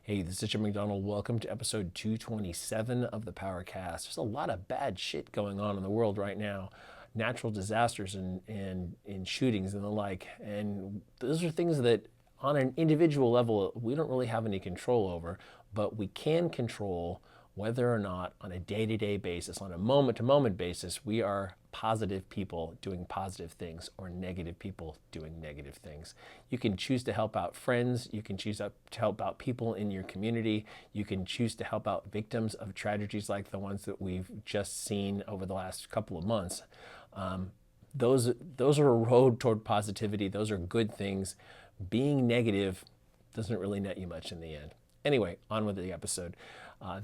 Hey, this is Jim McDonald. Welcome to episode 227 of the PowerCast. There's a lot of bad shit going on in the world right now. Natural disasters and shootings and the like. And those are things that on an individual level, we don't really have any control over, but we can control whether or not on a day-to-day basis, on a moment-to-moment basis, we are positive people doing positive things or negative people doing negative things. You can choose to help out friends. You can choose to help out people in your community. You can choose to help out victims of tragedies like the ones that we've just seen over the last couple of months. Those are a road toward positivity. Those are good things. Being negative doesn't really net you much in the end. Anyway, on with the episode.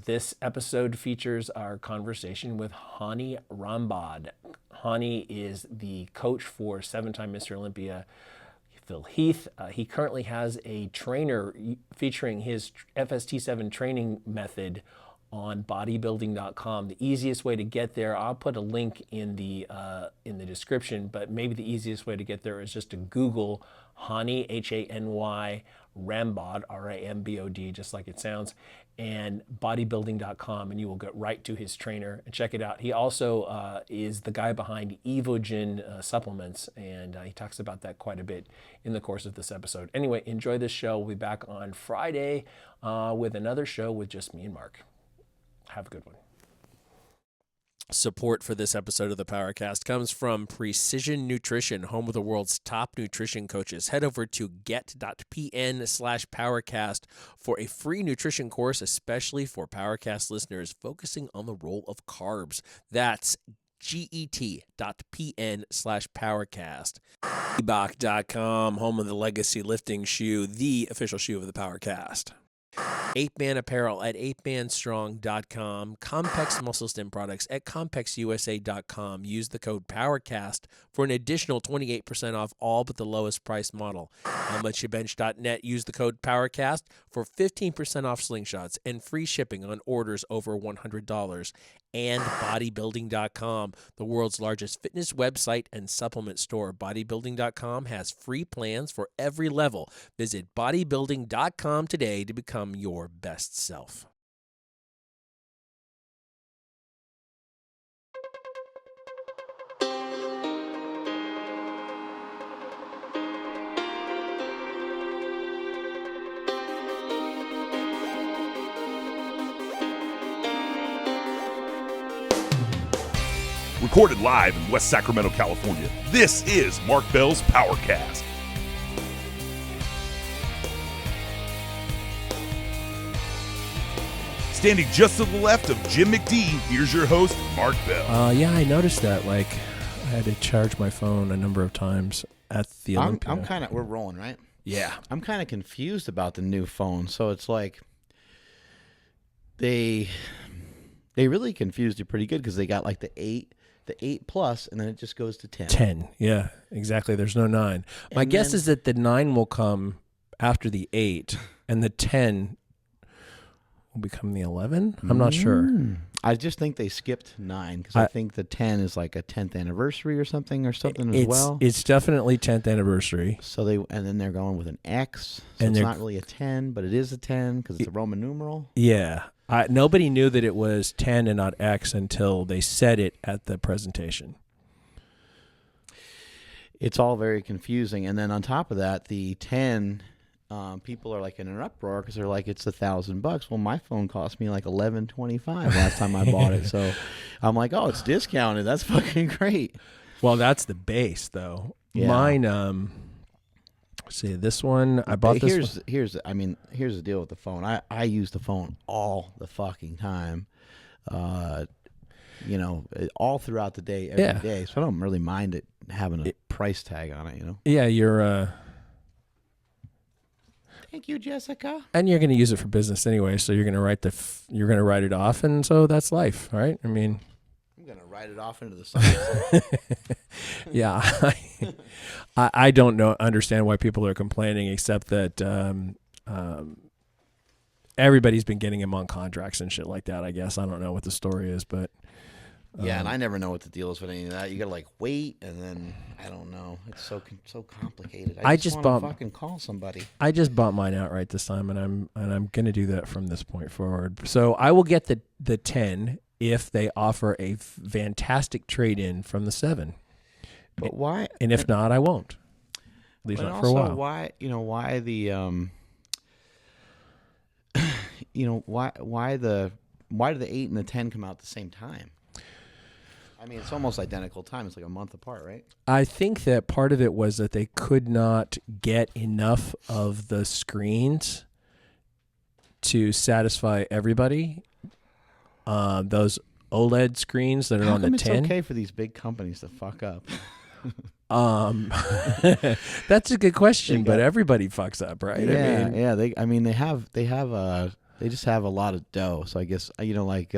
This episode features our conversation with Hany Rambod. Hany is the coach for seven-time Mr. Olympia, Heath. He currently has a trainer featuring his FST7 training method on bodybuilding.com. The easiest way to get there, I'll put a link in the description, but maybe the easiest way to get there is just to Google Hany, Hany Rambod, Rambod, just like it sounds, and bodybuilding.com, and you will get right to his trainer and check it out. He also is the guy behind Evogen supplements, and he talks about that quite a bit in the course of this episode. Anyway, enjoy this show. We'll be back on Friday with another show with just me and Mark. Have a good one. Support for this episode of the PowerCast comes from Precision Nutrition, home of the world's top nutrition coaches. Head over to get.pn/PowerCast for a free nutrition course, especially for PowerCast listeners, focusing on the role of carbs. That's get.pn/PowerCast. Reebok.com, home of the legacy lifting shoe, the official shoe of the PowerCast. 8-Man Apparel at 8manstrong.com. Compex Muscle Stim products at CompexUSA.com. Use the code PowerCast for an additional 28% off all but the lowest price model. HowMuchYouBench.net. Use the code PowerCast for 15% off slingshots and free shipping on orders over $100. And Bodybuilding.com, the world's largest fitness website and supplement store. Bodybuilding.com has free plans for every level. Visit Bodybuilding.com today to become your best self. Recorded live in West Sacramento, California, this is Mark Bell's PowerCast. Standing just to the left of Jim McD, here's your host, Mark Bell. Yeah, I noticed that. Like, I had to charge my phone a number of times at the Olympia. We're rolling, right? Yeah. I'm kind of confused about the new phone. So it's like they really confused you pretty good because they got like the 8 Plus, and then it just goes to 10. 10, yeah, exactly. There's no 9. My guess is that the 9 will come after the 8, and the 10 will become the 11? I'm not sure. I just think they skipped 9 because I think the 10 is like a 10th anniversary or something as well. It's definitely 10th anniversary. So then they're going with an X, so it's not really a 10, but it is a 10 because it's a Roman numeral. Yeah. Nobody knew that it was 10 and not X until they said it at the presentation. It's all very confusing. And then on top of that, the 10, people are like in an uproar because they're like, it's $1,000. Well, my phone cost me like $11.25 last time I bought it. So I'm like, oh, it's discounted. That's fucking great. Well, that's the base, though. Yeah. Mine, see, this one, I bought this one. Here's the deal with the phone. I use the phone all the fucking time, all throughout the day, every day. So I don't really mind it having a price tag on it, Yeah, you're... Thank you, Jessica. And you're going to use it for business anyway, so you're going to write it off, and so that's life, right? I mean... I'm going to write it off into the sunset. Yeah. I don't understand why people are complaining, except that everybody's been getting him on contracts and shit like that, I guess. I don't know what the story is, but Yeah, and I never know what the deal is with any of that. You gotta like wait, and then I don't know. It's so complicated. I just want to fucking call somebody. I just bought mine outright this time, and I'm gonna do that from this point forward. So I will get the 10 if they offer a fantastic trade-in from the 7. But why? And if not, I won't. At least not for a while. Why the why do the 8 and the 10 come out at the same time? I mean, it's almost identical time. It's like a month apart, right? I think that part of it was that they could not get enough of the screens to satisfy everybody. Those OLED screens that are on the 10. It's okay for these big companies to fuck up. That's a good question, but everybody fucks up, right? Yeah, they just have a lot of dough. So I guess like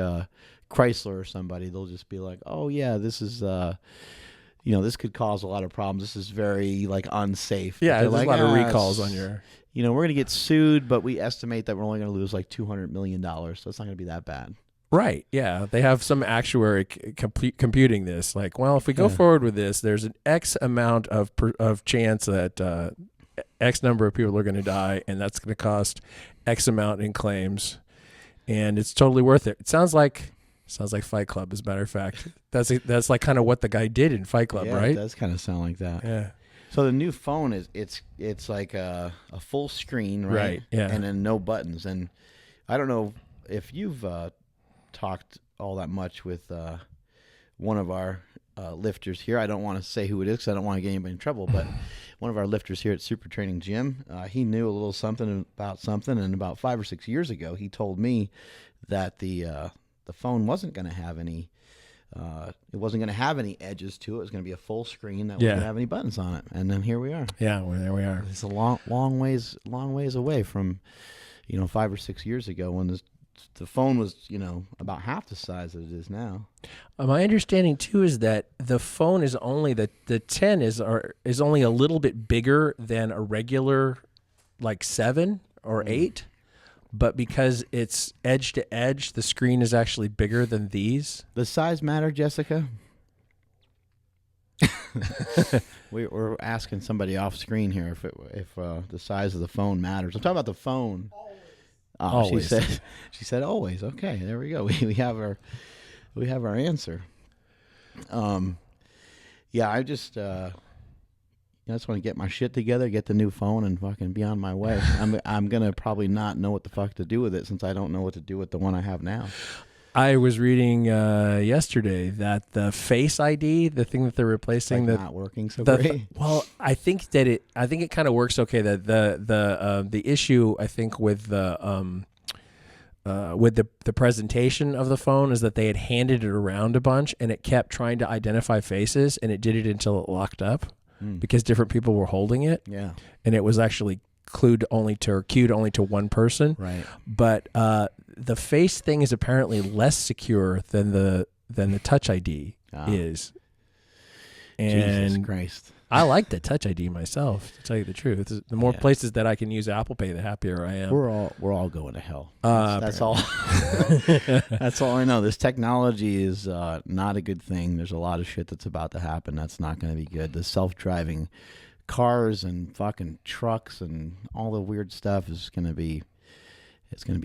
Chrysler or somebody, they'll just be like, oh yeah, this is this could cause a lot of problems. This is very like unsafe. Yeah, there's like, a lot of recalls on your. We're gonna get sued, but we estimate that we're only gonna lose like $200 million, so it's not gonna be that bad. Right. Yeah. They have some actuary computing this. Like, well, if we go forward with this, there's an X amount of chance that X number of people are going to die, and that's going to cost X amount in claims, and it's totally worth it. It sounds like Fight Club, as a matter of fact. That's like kind of what the guy did in Fight Club, right? It does kind of sound like that. Yeah. So the new phone it's like a full screen, right? Right. Yeah. And then no buttons. And I don't know if you've talked all that much with one of our lifters here. I don't want to say who it is because I don't want to get anybody in trouble, but one of our lifters here at Super Training Gym, he knew a little something about something, and about 5 or 6 years ago, he told me that the phone wasn't going to have any edges to it. It was going to be a full screen that wasn't going to have any buttons on it. And then here we are. Yeah, well, there we are. It's a long ways away from 5 or 6 years ago when the phone was, about half the size that it is now. My understanding too is that the phone is only the 10 is only a little bit bigger than a regular like 7 or 8, but because it's edge to edge, the screen is actually bigger than these. Does size matter, Jessica? We're asking somebody off screen here if the size of the phone matters. I'm talking about the phone. Oh, always. She said always. Okay, there we go. We have our answer. Yeah, I just want to get my shit together, get the new phone, and fucking be on my way. I'm gonna probably not know what the fuck to do with it since I don't know what to do with the one I have now. I was reading yesterday that the Face ID, the thing that they're replacing, not working so great. Well, I think it kind of works okay. That the issue I think with the presentation of the phone is that they had handed it around a bunch and it kept trying to identify faces, and it did it until it locked up because different people were holding it. Yeah, and it was actually queued only to one person. Right, but the face thing is apparently less secure than the Touch ID is. And Jesus Christ. I like the Touch ID myself, to tell you the truth. The more places that I can use Apple Pay, the happier I am. We're all going to hell. That's all. That's all I know. This technology is not a good thing. There's a lot of shit that's about to happen that's not going to be good. The self-driving cars and fucking trucks and all the weird stuff is going to be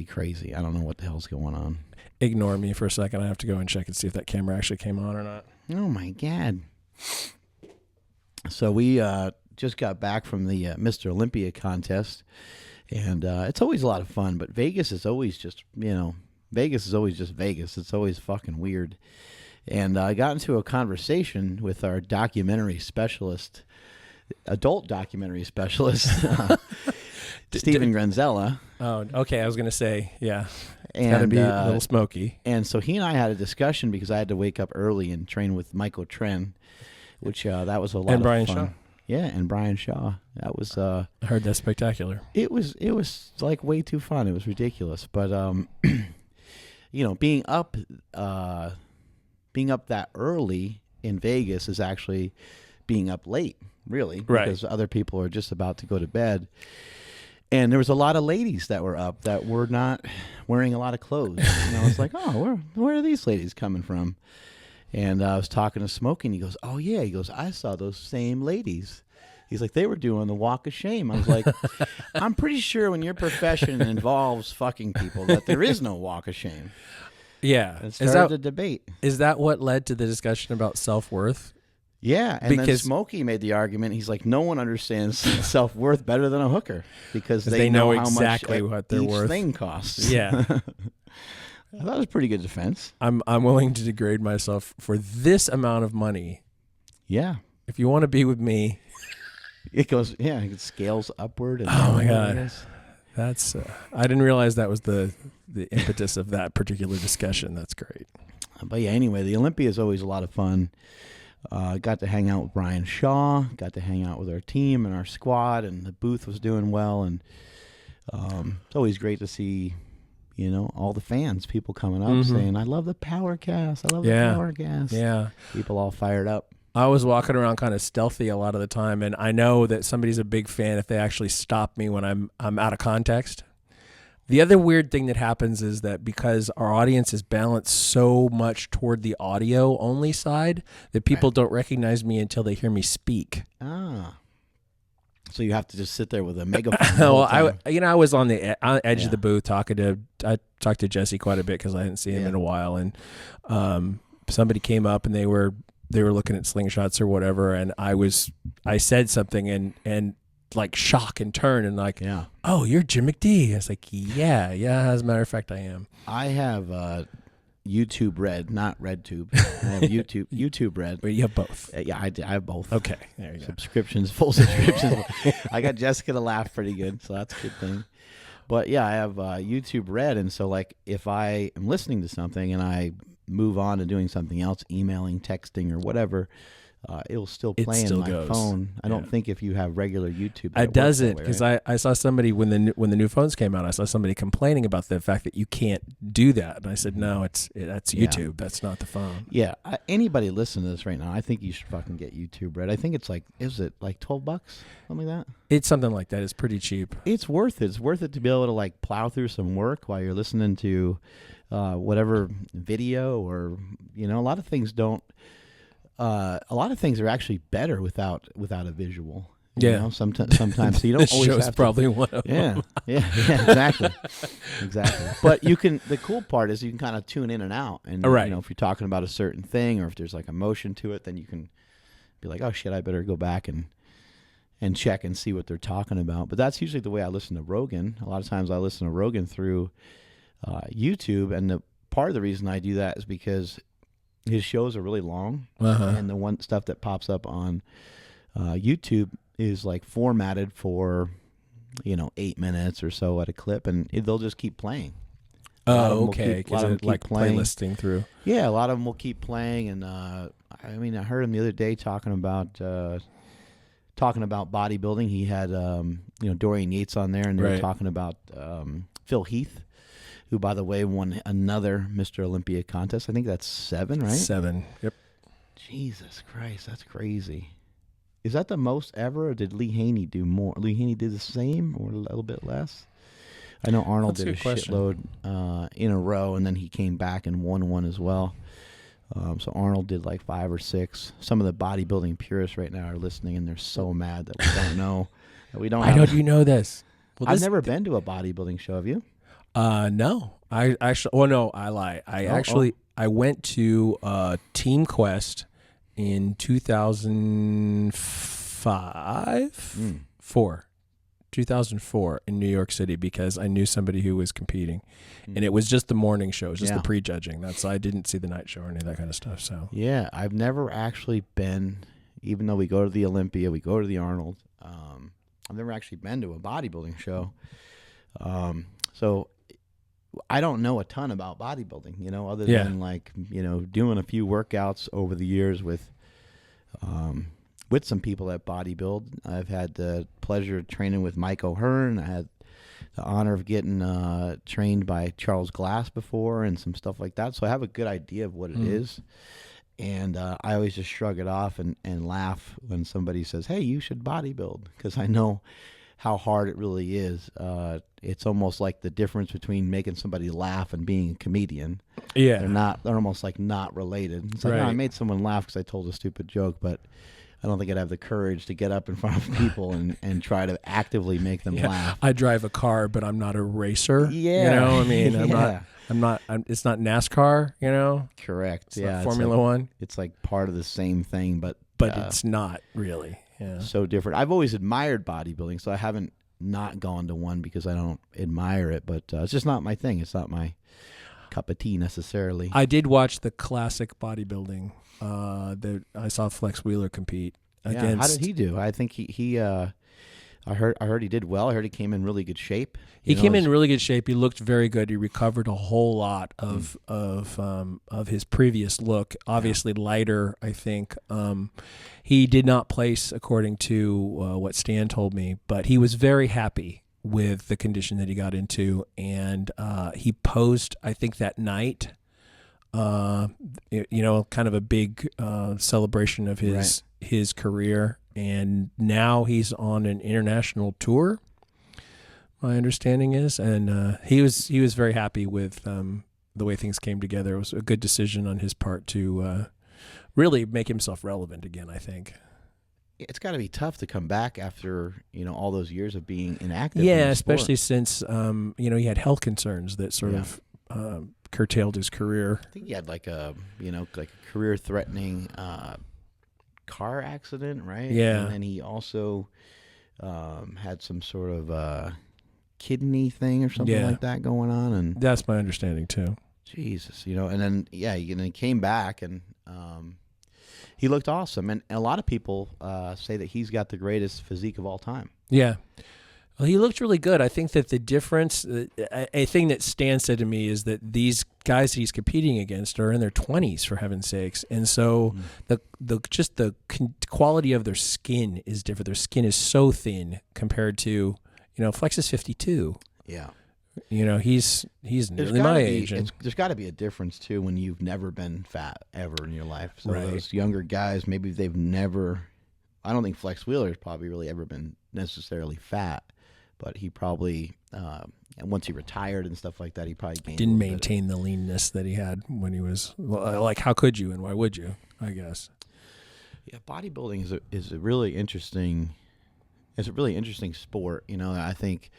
crazy. I don't know what the hell's going on. Ignore me for a second. I have to go and check and see if that camera actually came on or not. Oh my God. So we just got back from the Mr. Olympia contest, and it's always a lot of fun, but Vegas is always just, Vegas is always just Vegas. It's always fucking weird. And I got into a conversation with our documentary specialist, adult documentary specialist, Stephen Granzella. Oh, okay. I was going to say, yeah. It's And got to be a little Smokey. And so he and I had a discussion because I had to wake up early and train with Michael Tren, which that was a lot and of Brian fun. Shaw. Yeah, and Brian Shaw. That was I heard that's spectacular. It was like way too fun. It was ridiculous. But being up that early in Vegas is actually being up late, really, right? Because other people are just about to go to bed. And there was a lot of ladies that were up that were not wearing a lot of clothes. And I was like, oh, where are these ladies coming from? And I was talking to Smokey, and he goes, "Oh yeah," he goes, "I saw those same ladies." He's like, "They were doing the walk of shame." I was like, "I'm pretty sure when your profession involves fucking people that there is no walk of shame." Yeah. And it started a debate. Is that what led to the discussion about self-worth? Yeah, and then Smokey made the argument. He's like, "No one understands self-worth better than a hooker because they know how exactly much what they're each worth. thing costs." Yeah. I thought it was a pretty good defense. I'm willing to degrade myself for this amount of money. Yeah. If you want to be with me. It goes, it scales upward. And oh my God. That's, I didn't realize that was the impetus of that particular discussion. That's great. But yeah, anyway, the Olympia is always a lot of fun. Got to hang out with Brian Shaw, got to hang out with our team and our squad, and the booth was doing well. And it's always great to see, all the fans, people coming up saying, "I love the PowerCast. I love the PowerCast." Yeah. People all fired up. I was walking around kind of stealthy a lot of the time, and I know that somebody's a big fan if they actually stop me when I'm out of context. The other weird thing that happens is that because our audience is balanced so much toward the audio only side, that people don't recognize me until they hear me speak. Ah. So you have to just sit there with a megaphone. Well, I was on the edge of the booth I talked to Jesse quite a bit because I hadn't seen him in a while, and somebody came up and they were looking at slingshots or whatever, and I said something and like shock and turn and like, "Oh, you're Jim McD." I was like, yeah, as a matter of fact, I am. I have YouTube Red, not RedTube. I have YouTube Red. Wait, you have both? Yeah, I have both. Okay, there you go. Full subscriptions. I got Jessica to laugh pretty good, so that's a good thing. But yeah, I have YouTube Red, and so like if I am listening to something and I move on to doing something else, emailing, texting, or whatever, it'll still play in my phone. I don't think if you have regular YouTube, it doesn't, because I saw somebody when the new phones came out, I saw somebody complaining about the fact that you can't do that, and I said, no, that's YouTube. That's not the phone. Yeah, anybody listening to this right now, I think you should fucking get YouTube Red. I think it's like, is it like $12, something like that? It's something like that. It's pretty cheap. It's worth it. It's worth it to be able to like plow through some work while you're listening to whatever video, or a lot of things don't. A lot of things are actually better without a visual. Sometimes so you don't this always show's have probably to, one of them. Yeah, exactly. But the cool part is you can kind of tune in and out, and if you're talking about a certain thing or if there's like emotion to it, then you can be like, oh shit, I better go back and check and see what they're talking about. But that's usually the way I listen to Rogan. A lot of times I listen to Rogan through YouTube, and part of the reason I do that is because his shows are really long, and the one stuff that pops up on YouTube is like formatted for 8 minutes or so at a clip, and they'll just keep playing. Oh, okay, because it's like playlisting through. Yeah, a lot of them will keep playing, and I heard him the other day talking about bodybuilding. He had Dorian Yates on there, and they were talking about Phil Heath, who, by the way, won another Mr. Olympia contest. I think that's 7, right? 7, yep. Jesus Christ, that's crazy. Is that the most ever, or did Lee Haney do more? Lee Haney did the same or a little bit less? I know Arnold did a shitload in a row, and then he came back and won one as well. So Arnold did like 5 or 6. Some of the bodybuilding purists right now are listening, and they're so mad that we don't know. Why don't you know this? Well, I've never been to a bodybuilding show. Have you? No, I actually. Oh no, I lie. I went to Team Quest in 2004 in New York City, because I knew somebody who was competing, and it was just the morning show, just the prejudging. I didn't see the night show or any of that kind of stuff. So yeah, I've never actually been, even though we go to the Olympia, we go to the Arnold. I've never actually been to a bodybuilding show. So I don't know a ton about bodybuilding, other than like, doing a few workouts over the years with some people at Bodybuild. I've had the pleasure of training with Mike O'Hearn. I had the honor of getting trained by Charles Glass before and some stuff like that. So I have a good idea of what it is. And I always just shrug it off and laugh when somebody says, hey, you should bodybuild, because I know how hard it really is. it's almost like the difference between making somebody laugh and being a comedian. Yeah. They're almost like not related. It's like, Right. I made someone laugh because I told a stupid joke, but I don't think I'd have the courage to get up in front of people and try to actively make them laugh. I drive a car, but I'm not a racer. Yeah. You know, I mean, Yeah. it's not NASCAR, you know? Correct. It's Yeah. not it's Formula like- One. It's like part of the same thing, but It's not really. Yeah. so different. I've always admired bodybuilding, so I haven't not gone to one because I don't admire it, but it's just not my thing. It's not my cup of tea necessarily. I did watch the classic bodybuilding. I saw Flex Wheeler compete against. Yeah, how did he do? I think he I heard he did well. I heard he came in really good shape. He came in really good shape. He looked very good. He recovered a whole lot of his previous look. Obviously lighter, I think. He did not place according to what Stan told me, but he was very happy with the condition that he got into, and he posed, I think, that night. Kind of a big celebration of his career, and now he's on an international tour. My understanding is, and he was very happy with the way things came together. It was a good decision on his part to really make himself relevant again, I think. It's got to be tough to come back after all those years of being inactive. Yeah, in the sport. especially since he had health concerns that sort of curtailed his career. I think he had like a career-threatening car accident, right? Yeah. And then he also had some sort of kidney thing or something like that going on, and That's my understanding too. Jesus, and then he came back and he looked awesome, and a lot of people say that he's got the greatest physique of all time. Yeah. Well, he looked really good. I think that the difference, a thing that Stan said to me is that these guys that he's competing against are in their 20s, for heaven's sakes. And so the quality of their skin is different. Their skin is so thin compared to, Flex is 52. Yeah. He's nearly my age. There's got to be a difference, too, when you've never been fat ever in your life. So Right. those younger guys, maybe they've never, I don't think Flex Wheeler's probably really ever been necessarily fat, but he probably, and once he retired and stuff like that, he probably gained Didn't maintain the leanness that he had when he was, like, how could you and why would you, I guess. Yeah, bodybuilding is a really interesting, sport. I think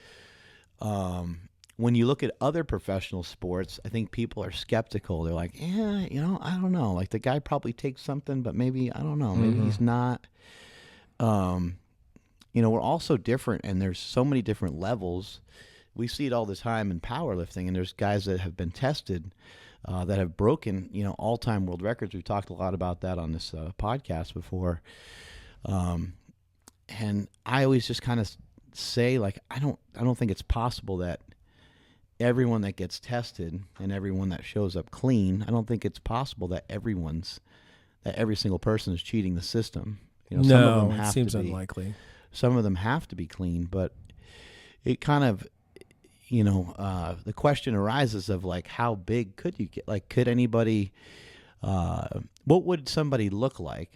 when you look at other professional sports, I think people are skeptical. They're like, I don't know. Like the guy probably takes something, but maybe, I don't know, maybe he's not. We're all so different, and there's so many different levels. We see it all the time in powerlifting, and there's guys that have been tested that have broken, all-time world records. We've talked a lot about that on this podcast before. And I always just kind of say, like, I don't think it's possible that everyone that gets tested and everyone that shows up clean, I don't think it's possible that every single person is cheating the system. Some of them have it seems to be, unlikely. Some of them have to be clean, but it kind of, the question arises of, like, how big could you get? Like, could anybody, what would somebody look like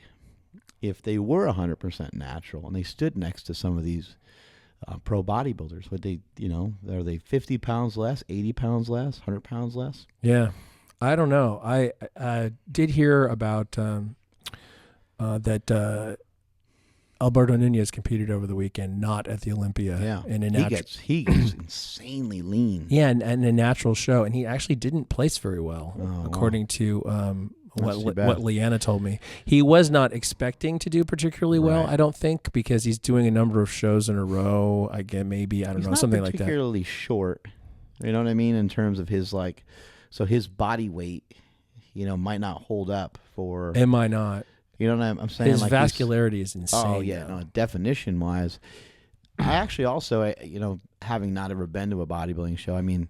if they were 100% natural and they stood next to some of these pro bodybuilders? Would they, are they 50 pounds less, 80 pounds less, 100 pounds less? Yeah. I don't know. I did hear about that Alberto Nunez competed over the weekend, not at the Olympia. Yeah, in a he gets insanely lean. Yeah, and a natural show, and he actually didn't place very well, according to what Leanna told me. He was not expecting to do particularly well, Right. I don't think, because he's doing a number of shows in a row. Again, maybe He's something not like that. particularly short. You know what I mean, in terms of his so his body weight, might not hold up for. Am I not? You know what I'm saying? His like vascularity is insane. Oh yeah, though. no, definition wise, I actually also, having not ever been to a bodybuilding show, I mean,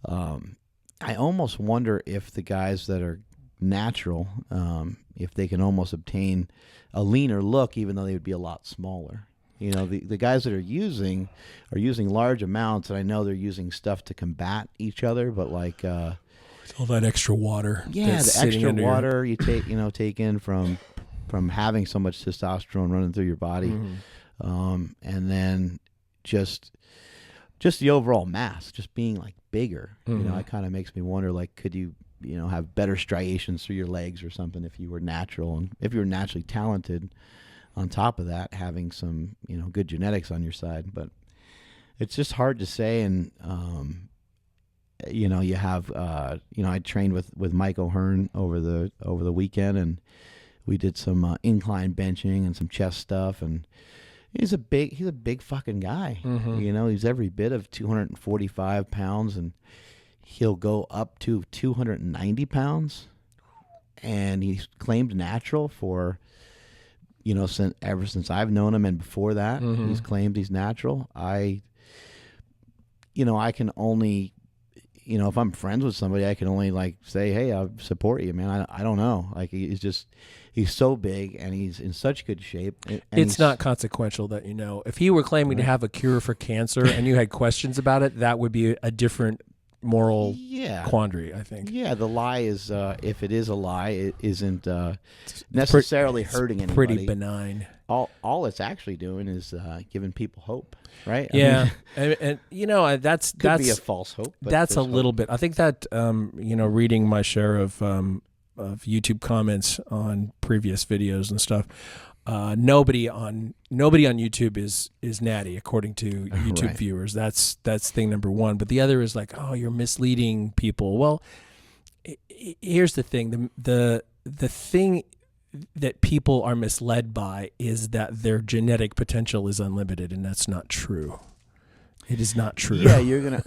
I almost wonder if the guys that are natural, if they can almost obtain a leaner look, even though they would be a lot smaller. The guys that are using large amounts, and I know they're using stuff to combat each other, but like all that extra water. yeah, the extra water you take in from having so much testosterone running through your body, and then just just the overall mass, just being like bigger. Mm-hmm. You know, it kind of makes me wonder, like, could you, you know, have better striations through your legs or something if you were natural, and if you were naturally talented. On top of that, having some, you know, good genetics on your side, but it's just hard to say. And you know, you have, you know, I trained with Mike O'Hearn over the weekend, and we did some incline benching and some chest stuff, and he's a big fucking guy. Mm-hmm. You know, he's every bit of 245 pounds, and he'll go up to 290 pounds, and he's claimed natural for, you know, ever since I've known him, and before that, mm-hmm. he's claimed he's natural. I can only, you know, if I'm friends with somebody, I can only like say, hey, I support you, man. I don't know. Like, he's so big, and he's in such good shape. And it's not consequential that, you know, if he were claiming to have a cure for cancer and you had questions about it, that would be a different moral quandary, I think. Yeah, the lie is, if it is a lie, it isn't necessarily hurting anybody. Pretty benign. All it's actually doing is giving people hope, right? Yeah, and you know, that's could be a false hope. But that's a little bit. I think that you know, reading my share of YouTube comments on previous videos and stuff. Nobody on YouTube is natty, according to YouTube right. viewers. That's thing number one. But the other is like, oh, you're misleading people. Well, here's the thing. The thing that people are misled by is that their genetic potential is unlimited, and that's not true. It is not true. Yeah, you're gonna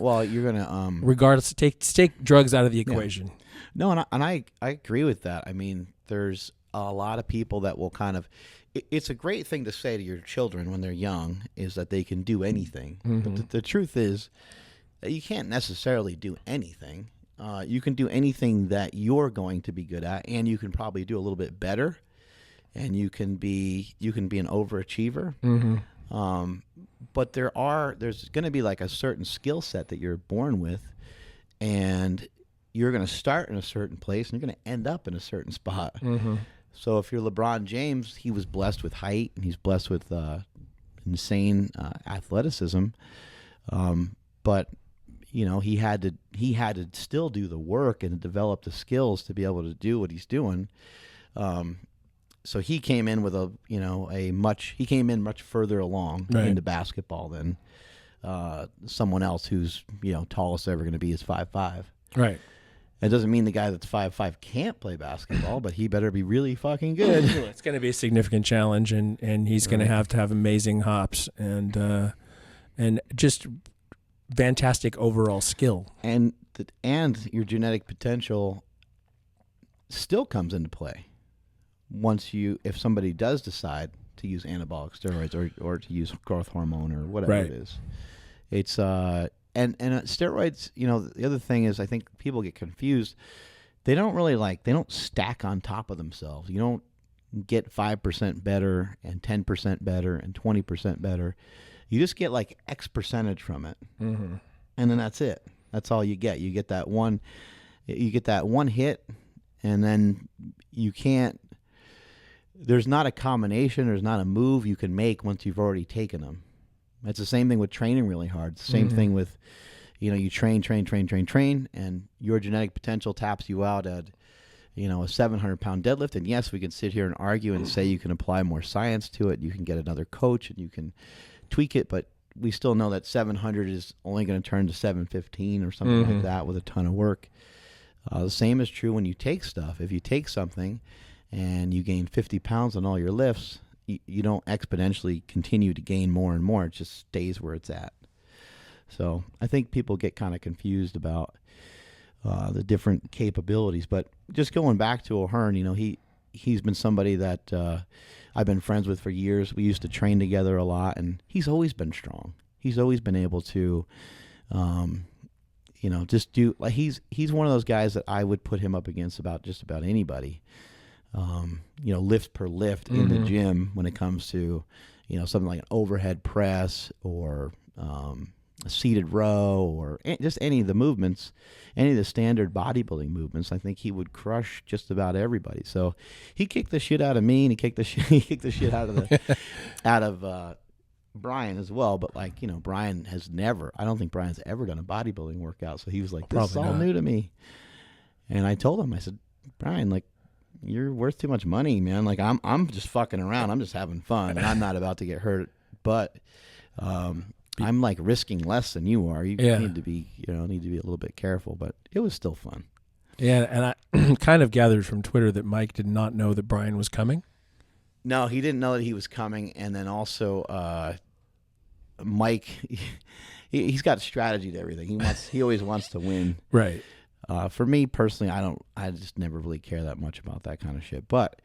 regardless, take drugs out of the equation. Yeah. No, and I agree with that. I mean, there's a lot of people that will kind of. It's a great thing to say to your children when they're young, is that they can do anything. Mm-hmm. But the truth is that you can't necessarily do anything. You can do anything that you're going to be good at, and you can probably do a little bit better, and you can be an overachiever. Mm-hmm. But there's going to be like a certain skill set that you're born with, and you're going to start in a certain place, and you're going to end up in a certain spot. Mm-hmm. So if you're LeBron James, he was blessed with height, and he's blessed with insane athleticism. But you know, he had to still do the work and develop the skills to be able to do what he's doing. So he came in with he came in much further along into basketball than someone else who's, you know, tallest ever going to be is 5'5". Right. It doesn't mean the guy that's 5'5" can't play basketball, but he better be really fucking good. It's going to be a significant challenge, and he's going to have amazing hops and just fantastic overall skill. And your genetic potential still comes into play if somebody does decide to use anabolic steroids or to use growth hormone or whatever it is. It's And steroids, you know, the other thing is I think people get confused. They don't stack on top of themselves. You don't get 5% better and 10% better and 20% better. You just get like X percentage from it. Mm-hmm. And then that's it. That's all you get. You get that one hit, and then there's not a combination, there's not a move you can make once you've already taken them. It's the same thing with training really hard. It's the same thing with, you know, you train, and your genetic potential taps you out at, you know, a 700-pound deadlift. And yes, we can sit here and argue and say you can apply more science to it. You can get another coach and you can tweak it, but we still know that 700 is only going to turn to 715 or something like that with a ton of work. The same is true when you take stuff. If you take something and you gain 50 pounds on all your lifts, you don't exponentially continue to gain more and more. It just stays where it's at. So I think people get kind of confused about the different capabilities. But just going back to O'Hearn, you know, he's been somebody that I've been friends with for years. We used to train together a lot, and he's always been strong. He's always been able to, you know, just do like he's one of those guys that I would put him up against just about anybody. You know, lift per lift in the gym when it comes to, you know, something like an overhead press or a seated row or just any of the movements, any of the standard bodybuilding movements. I think he would crush just about everybody. So he kicked the shit out of me, and he kicked the shit out of Brian as well, but like, Brian has never, I don't think Brian's ever done a bodybuilding workout. So he was like, this is all new to me. And I told him, I said, Brian, like, you're worth too much money, man. Like, I'm just fucking around. I'm just having fun, and I'm not about to get hurt. But I'm like risking less than you are. You need to be, a little bit careful. But it was still fun. Yeah, and I kind of gathered from Twitter that Mike did not know that Brian was coming. No, he didn't know that he was coming, and then also Mike, he's got strategy to everything. He always wants to win. Right. For me personally, I just never really care that much about that kind of shit. But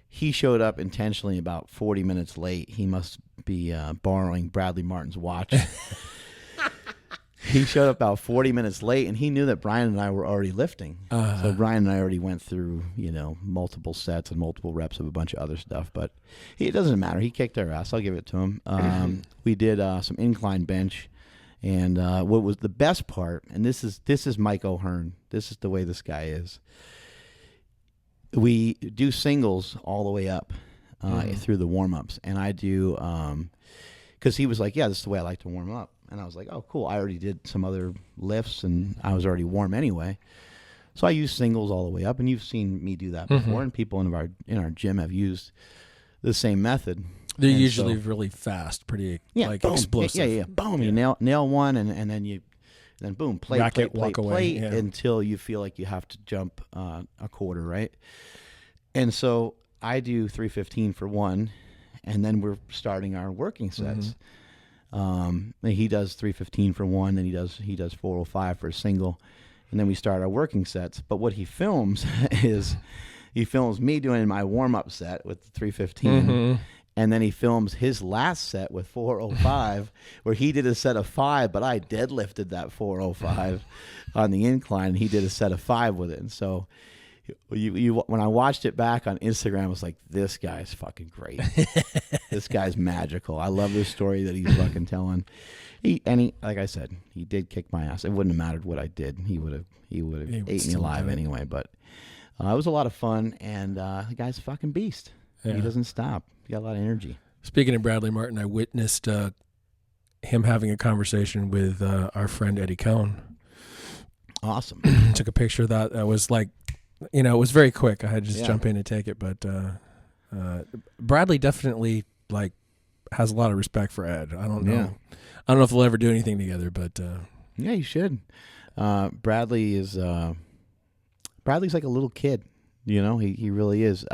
he showed up intentionally about 40 minutes late. He must be borrowing Bradley Martin's watch. He showed up about 40 minutes late, and he knew that Brian and I were already lifting. So Brian and I already went through, multiple sets and multiple reps of a bunch of other stuff. But it doesn't matter. He kicked our ass. I'll give it to him. We did some incline bench. And what was the best part, and this is Mike O'Hearn. This is the way this guy is. We do singles all the way up through the warm-ups. And I do, because he was like, yeah, this is the way I like to warm up. And I was like, oh, cool. I already did some other lifts, and I was already warm anyway. So I use singles all the way up, and you've seen me do that before, and people in our gym have used the same method. They're usually really fast, pretty boom, explosive. Yeah. Boom, you nail one, and then boom, plate until you feel like you have to jump a quarter, right? And so I do 315 for one, and then we're starting our working sets. And he does 315 for one, and he does 405 for a single, and then we start our working sets. But what he films is he films me doing my warm-up set with the 315. And then he films his last set with 405, where he did a set of 5, but I deadlifted that 405 on the incline, and he did a set of 5 with it. And so when I watched it back on Instagram, I was like, this guy's fucking great. This guy's magical. I love this story that he's fucking telling. He, like I said, he did kick my ass. It wouldn't have mattered what I did. He would have ate me alive anyway. But it was a lot of fun, and the guy's a fucking beast. Yeah. He doesn't stop. He got a lot of energy. Speaking of Bradley Martin, I witnessed him having a conversation with our friend Eddie Cohn. Awesome. Took a picture of that. That was like, it was very quick. I had to just jump in and take it. But Bradley definitely has a lot of respect for Ed. I don't know. Yeah. I don't know if they'll ever do anything together, but yeah, you should. Bradley's like a little kid. He really is.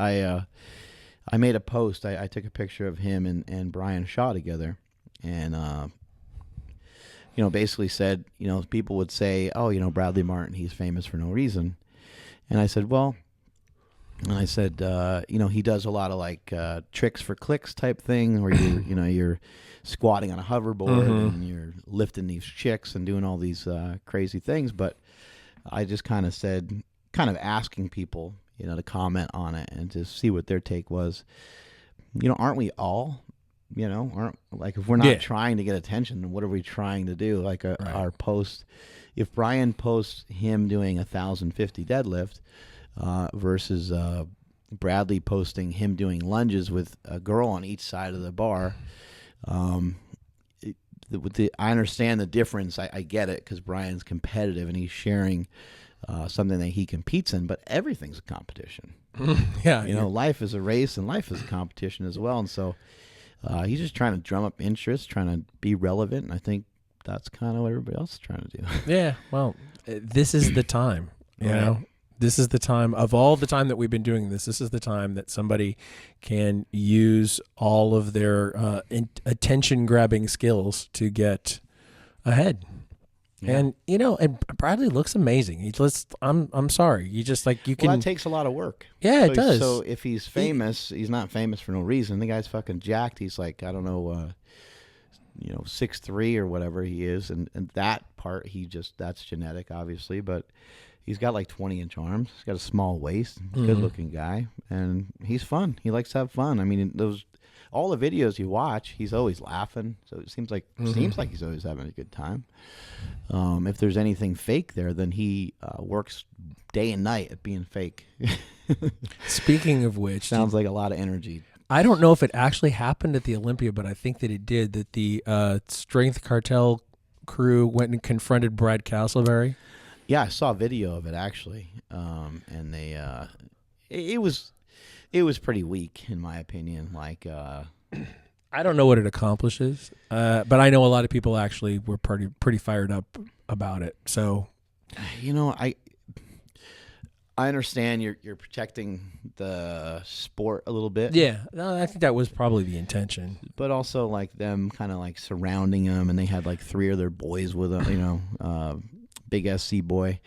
I made a post. I took a picture of him and Brian Shaw together, and basically said, people would say, oh, Bradley Martin, he's famous for no reason. And I said, he does a lot of tricks for clicks type thing, where you're squatting on a hoverboard and you're lifting these chicks and doing all these crazy things. But I just kind of said, asking people, to comment on it and to see what their take was. Aren't we all, if we're not trying to get attention, then what are we trying to do? Our post, if Brian posts him doing 1,050 deadlift versus Bradley posting him doing lunges with a girl on each side of the bar, I understand the difference. I get it, because Brian's competitive and he's sharing something that he competes in, but everything's a competition. Life is a race, and life is a competition as well. And so he's just trying to drum up interest, trying to be relevant, and I think that's kind of what everybody else is trying to do. Yeah, well, this is the time, you know? This is the time, of all the time that we've been doing this is the time that somebody can use all of their attention-grabbing skills to get ahead. Yeah. And and Bradley looks amazing. I'm sorry. You just you can. Well, that takes a lot of work. Yeah, it does. So if he's famous, he's not famous for no reason. The guy's fucking jacked. He's I don't know, 6'3" or whatever he is, and that part that's genetic, obviously, but he's got 20-inch arms. He's got a small waist. Good-looking guy, and he's fun. He likes to have fun. I mean, all the videos you watch, he's always laughing. So it seems like he's always having a good time. If there's anything fake there, then he works day and night at being fake. Speaking of which, sounds like a lot of energy. I don't know if it actually happened at the Olympia, but I think that it did. That the Strength Cartel crew went and confronted Brad Castleberry. Yeah, I saw a video of it actually, and they it was pretty weak in my opinion. Like, I don't know what it accomplishes, but I know a lot of people actually were pretty fired up about it. So, I understand you're protecting the sport a little bit. Yeah, no, I think that was probably the intention. But also like them kind of like surrounding him, and they had like 3 of their boys with them. Big SC boy.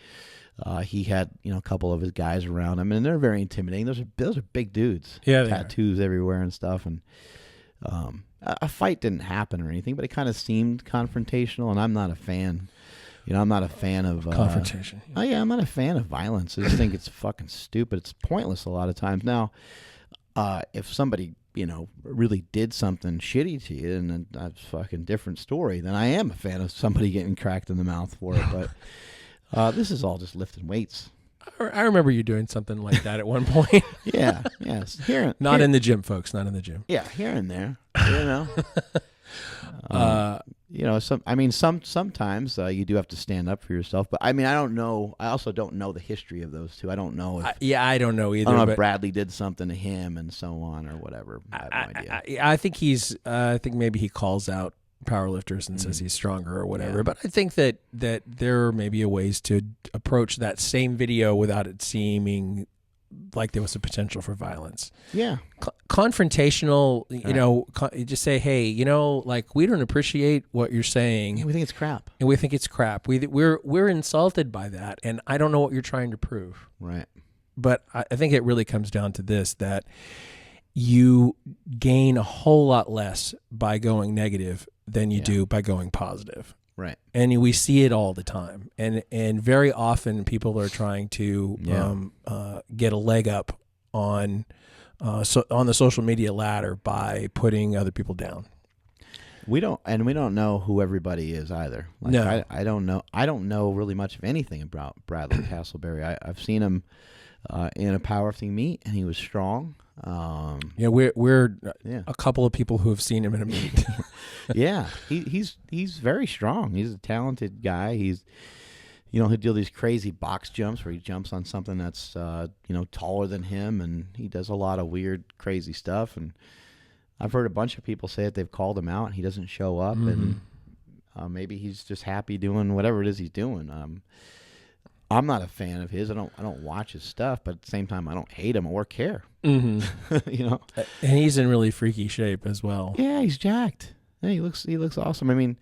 He had a couple of his guys around him, and they're very intimidating. Those are big dudes. Yeah, tattoos everywhere and stuff. And a fight didn't happen or anything, but it kind of seemed confrontational, and I'm not a fan. I'm not a fan of confrontation. Oh yeah, I'm not a fan of violence. I just think it's fucking stupid. It's pointless a lot of times. Now, if somebody really did something shitty to you, and that's a fucking different story. Then I am a fan of somebody getting cracked in the mouth for it. But this is all just lifting weights. I remember you doing something like that at one point. Yeah, yes. Not in the gym, folks. Not in the gym. Yeah, here and there. Sometimes you do have to stand up for yourself. But I mean, I don't know. I also don't know the history of those two. I don't know if. I don't know either. I don't know but if Bradley did something to him and so on or whatever. I have no idea. I think I think maybe he calls out powerlifters and says he's stronger or whatever. Yeah. But I think that there may be a ways to approach that same video without it seeming like there was a potential for violence. Yeah. Confrontational, you just say, hey, like we don't appreciate what you're saying. Yeah, we think it's crap. And we think it's crap. We're insulted by that, and I don't know what you're trying to prove. Right. But I think it really comes down to this, that you gain a whole lot less by going negative than you do by going positive. Right. And we see it all the time. And very often people are trying to get a leg up on the social media ladder by putting other people down. We don't know who everybody is either. Like, no. I don't know. I don't know really much of anything about Bradley Castleberry. I've seen him in a powerlifting meet, and he was strong. We're a couple of people who have seen him in a meet. Yeah, he's very strong. He's a talented guy. He'll do these crazy box jumps where he jumps on something that's taller than him, and he does a lot of weird, crazy stuff. And I've heard a bunch of people say that they've called him out, and he doesn't show up, and maybe he's just happy doing whatever it is he's doing. I'm not a fan of his. I don't watch his stuff, but at the same time, I don't hate him or care. Mm-hmm. And he's in really freaky shape as well. Yeah, he's jacked. Yeah, he looks awesome. I mean,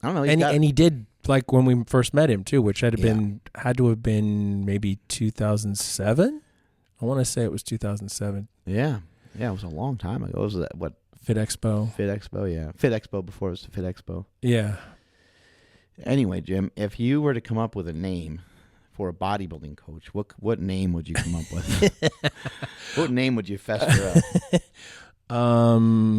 I don't know. And he did, like when we first met him too, which had to have been maybe 2007. I want to say it was 2007. Yeah, it was a long time ago. It was what? Fit Expo, yeah. Fit Expo before it was the Fit Expo. Yeah. Anyway, Jim, if you were to come up with a name for a bodybuilding coach, what name would you come up with? What name would you fester up? I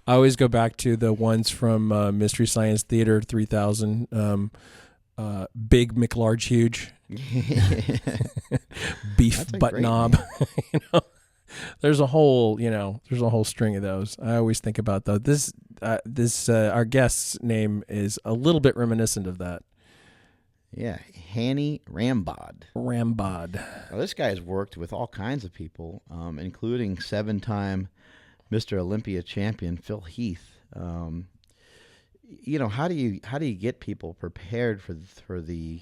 always go back to the ones from Mystery Science Theater 3000. Big McLarge Huge. Beef butt knob. There's a whole string of those. I always think about those. This our guest's name is a little bit reminiscent of that. Yeah, Hany Rambod. Well, this guy's worked with all kinds of people, including 7-time Mr. Olympia champion Phil Heath. How do you get people prepared for the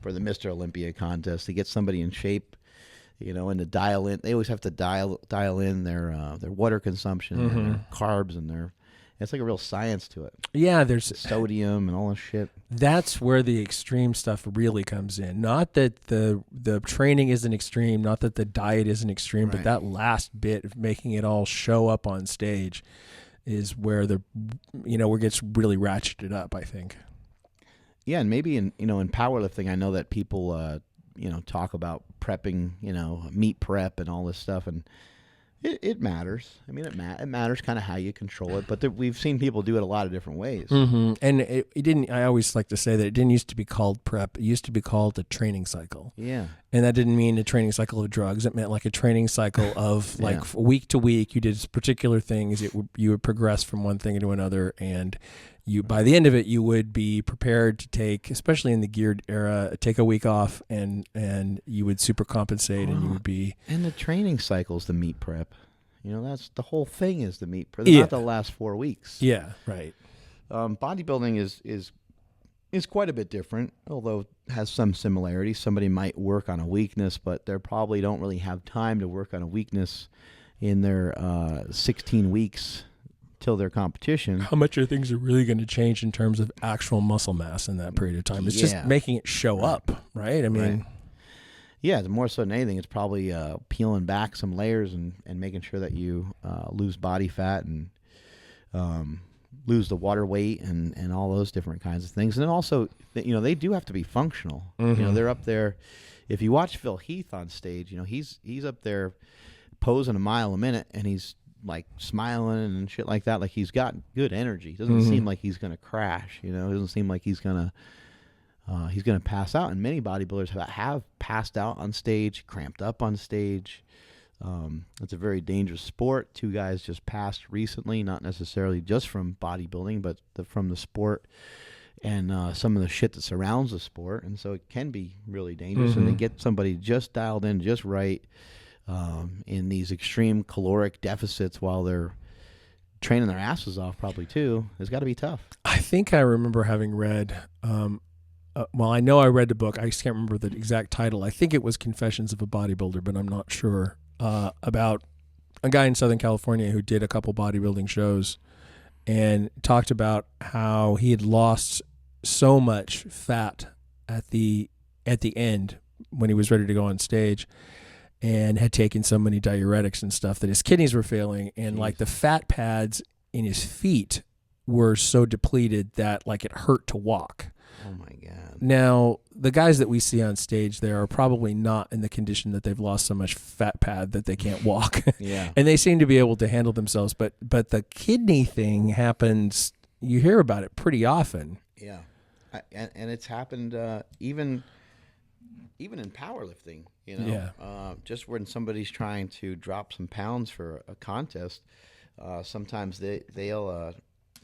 Mr. Olympia contest, to get somebody in shape? And to dial in, they always have to dial in their water consumption, and their carbs, and it's like a real science to it. Yeah, there's sodium and all this shit. That's where the extreme stuff really comes in. Not that the training isn't extreme, not that the diet isn't extreme, but that last bit of making it all show up on stage is where where it gets really ratcheted up, I think. Yeah, and maybe in powerlifting, I know that people talk about prepping, meat prep and all this stuff, and It matters. I mean, it matters kind of how you control it. But we've seen people do it a lot of different ways. Mm-hmm. And it didn't. I always like to say that it didn't used to be called prep. It used to be called a training cycle. Yeah. And that didn't mean a training cycle of drugs. It meant like a training cycle of like week to week. You did particular things. You would progress from one thing to another, and by the end of it, you would be prepared to take, especially in the geared era, take a week off, and you would super compensate, and you would be. And the training cycle is the meat prep. That's the whole thing is the meat prep. It's not the last 4 weeks. Yeah, right. Bodybuilding is quite a bit different, although it has some similarities. Somebody might work on a weakness, but they probably don't really have time to work on a weakness in their 16 weeks till their competition. How much are things really going to change in terms of actual muscle mass in that period of time? It's just making it show up, right? I mean... Right. Yeah, more so than anything, it's probably peeling back some layers and making sure that you lose body fat and lose the water weight and all those different kinds of things. And then also, they do have to be functional. Mm-hmm. They're up there. If you watch Phil Heath on stage, he's up there posing a mile a minute, and he's like smiling and shit like that. Like he's got good energy. Doesn't seem like he's going to crash. It doesn't seem like he's going to pass out, and many bodybuilders have passed out on stage, cramped up on stage. It's a very dangerous sport. 2 guys just passed recently, not necessarily just from bodybuilding, but from the sport and some of the shit that surrounds the sport. And so it can be really dangerous. And to get somebody just dialed in just right in these extreme caloric deficits while they're training their asses off probably too, has got to be tough. I think I remember having read... well, I know I read the book. I just can't remember the exact title. I think it was Confessions of a Bodybuilder, but I'm not sure. About a guy in Southern California who did a couple bodybuilding shows and talked about how he had lost so much fat at the end when he was ready to go on stage, and had taken so many diuretics and stuff that his kidneys were failing, and like the fat pads in his feet were so depleted that like it hurt to walk. Oh my God. Now, the guys that we see on stage there are probably not in the condition that they've lost so much fat pad that they can't walk. Yeah. And they seem to be able to handle themselves. But the kidney thing happens, you hear about it pretty often. Yeah. And it's happened even in powerlifting, Yeah. Just when somebody's trying to drop some pounds for a contest, sometimes they'll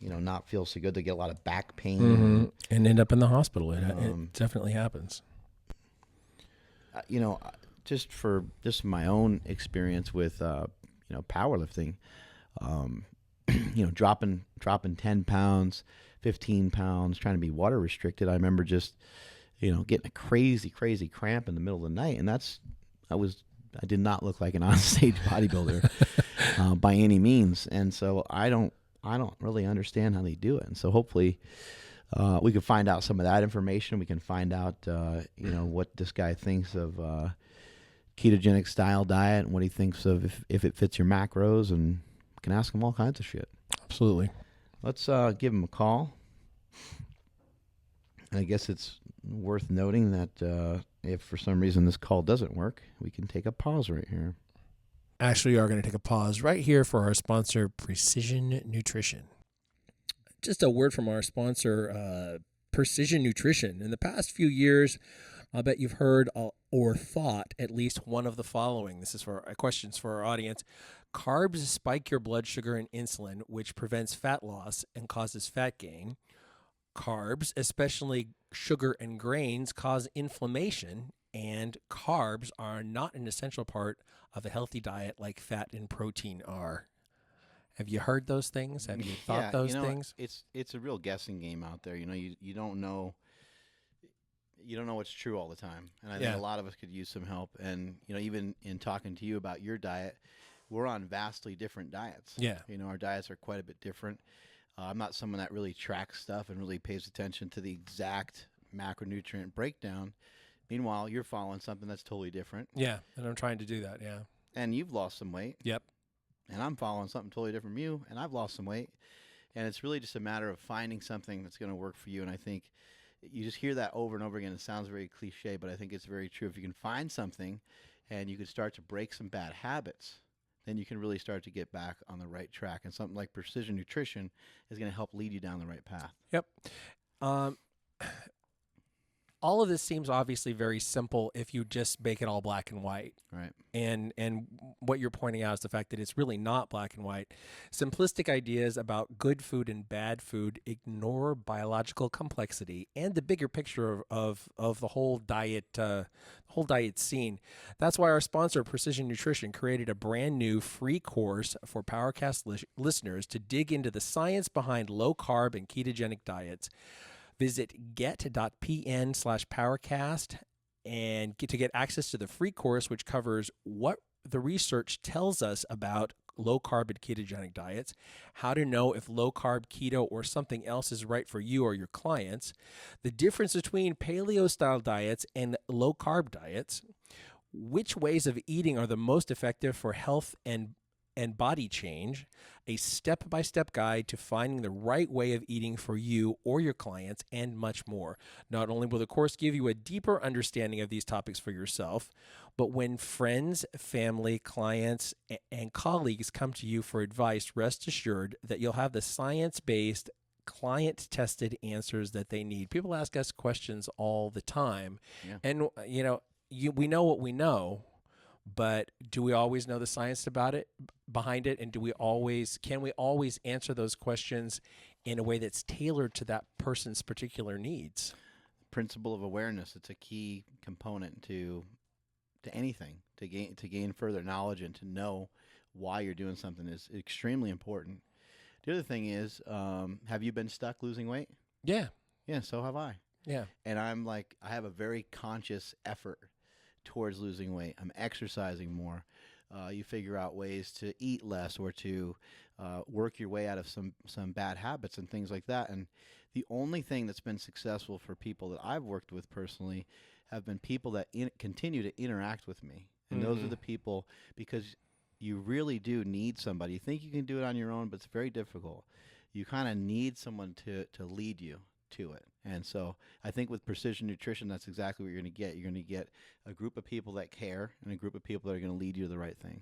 not feel so good. They get a lot of back pain and end up in the hospital. It definitely happens. Just my own experience with powerlifting, dropping 10 pounds, 15 pounds, trying to be water restricted. I remember just getting a crazy cramp in the middle of the night, and I did not look like an on-stage bodybuilder by any means, and so I don't really understand how they do it. And so hopefully we can find out some of that information. We can find out, what this guy thinks of ketogenic style diet and what he thinks of if it fits your macros, and we can ask him all kinds of shit. Absolutely. Let's give him a call. I guess it's worth noting that if for some reason this call doesn't work, we can take a pause right here. Actually, we are going to take a pause right here for our sponsor, Precision Nutrition. Just a word from our sponsor, Precision Nutrition. In the past few years, I'll bet you've heard or thought at least one of the following. This is for questions for our audience. Carbs spike your blood sugar and insulin, which prevents fat loss and causes fat gain. Carbs, especially sugar and grains, cause inflammation, and carbs are not an essential part of a healthy diet like fat and protein are. Have you heard those things? Have you thought those things? It's a real guessing game out there. You don't know what's true all the time. And I think a lot of us could use some help. And even in talking to you about your diet, we're on vastly different diets. Yeah. Our diets are quite a bit different. I'm not someone that really tracks stuff and really pays attention to the exact macronutrient breakdown. Meanwhile, you're following something that's totally different. Yeah, and I'm trying to do that, yeah. And you've lost some weight. Yep. And I'm following something totally different from you, and I've lost some weight. And it's really just a matter of finding something that's going to work for you. And I think you just hear that over and over again. It sounds very cliche, but I think it's very true. If you can find something and you can start to break some bad habits, then you can really start to get back on the right track. And something like precision nutrition is going to help lead you down the right path. Yep. All of this seems obviously very simple if you just make it all black and white. Right. And what you're pointing out is the fact that it's really not black and white. Simplistic ideas about good food and bad food ignore biological complexity and the bigger picture of the whole diet scene. That's why our sponsor, Precision Nutrition, created a brand new free course for PowerCast listeners to dig into the science behind low carb and ketogenic diets. Visit get.pn/PowerCast and get access to the free course, which covers what the research tells us about low carb and ketogenic diets, how to know if low carb, keto, or something else is right for you or your clients, the difference between paleo style diets and low carb diets, which ways of eating are the most effective for health and body change, a step-by-step guide to finding the right way of eating for you or your clients, and much more. Not only will the course give you a deeper understanding of these topics for yourself, but when friends, family, clients, and colleagues come to you for advice, rest assured that you'll have the science-based, client-tested answers that they need. People ask us questions all the time, and we know what we know. But do we always know the science behind it? And can we always answer those questions in a way that's tailored to that person's particular needs? Principle of awareness. It's a key component to anything, to gain further knowledge and to know why you're doing something is extremely important. The other thing is, have you been stuck losing weight? Yeah. Yeah, so have I. Yeah. And I have a very conscious effort towards losing weight. I'm exercising more. You figure out ways to eat less or to work your way out of some bad habits and things like that. And the only thing that's been successful for people that I've worked with personally have been people that continue to interact with me. And those are the people, because you really do need somebody. You think you can do it on your own, but it's very difficult. You kind of need someone to lead you to it. And so I think with precision nutrition, that's exactly what you're going to get. You're going to get a group of people that care and a group of people that are going to lead you to the right thing.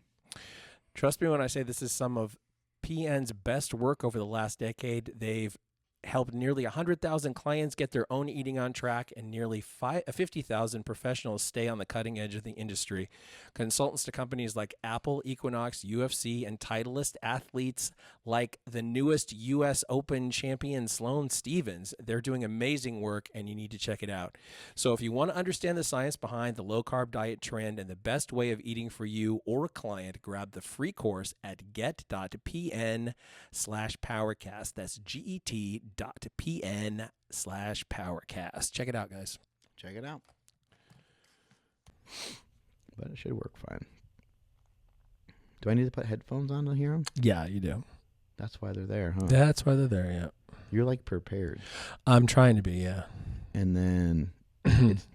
Trust me when I say this is some of PN's best work over the last decade. They've helped nearly 100,000 clients get their own eating on track and nearly 50,000 professionals stay on the cutting edge of the industry. Consultants to companies like Apple, Equinox, UFC, and Titleist, athletes like the newest U.S. Open champion Sloane Stephens. They're doing amazing work, and you need to check it out. So if you want to understand the science behind the low-carb diet trend and the best way of eating for you or a client, grab the free course at get.pn/PowerCast. That's get.pn/PowerCast. Check it out, guys. Check it out. But it should work fine. Do I need to put headphones on to hear them? Yeah, you do. That's why they're there, huh? That's why they're there, yeah. You're like prepared. I'm trying to be, yeah. And then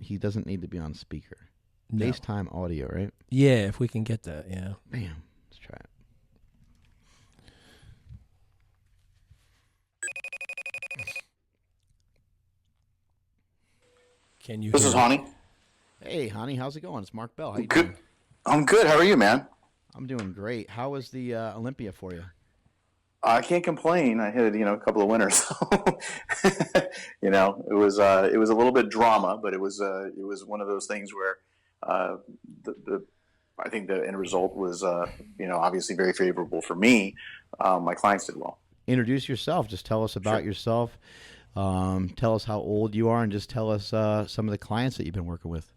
he doesn't need to be on speaker. No. FaceTime audio, right? Yeah, if we can get that, yeah. Bam. Let's try it. Can you? This is Hany. Hey, Hany, how's it going? It's Mark Bell. How you Good. doing? I'm good. How are you, man? I'm doing great. How was the Olympia for you? I can't complain. I hit a couple of winners. It was a little bit drama, but it was one of those things where I think the end result was obviously very favorable for me. My clients did well. Introduce yourself. Just tell us about yourself. Tell us how old you are, and just tell us some of the clients that you've been working with.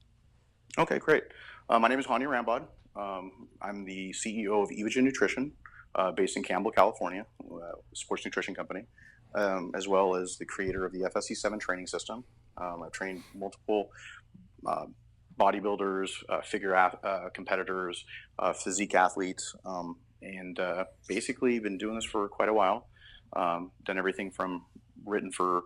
Okay, great. My name is Hany Rambod. I'm the CEO of Evogen Nutrition, based in Campbell, California, a sports nutrition company, as well as the creator of the FSC7 training system. I've trained multiple bodybuilders, figure competitors, physique athletes, and basically been doing this for quite a while. Done everything from written for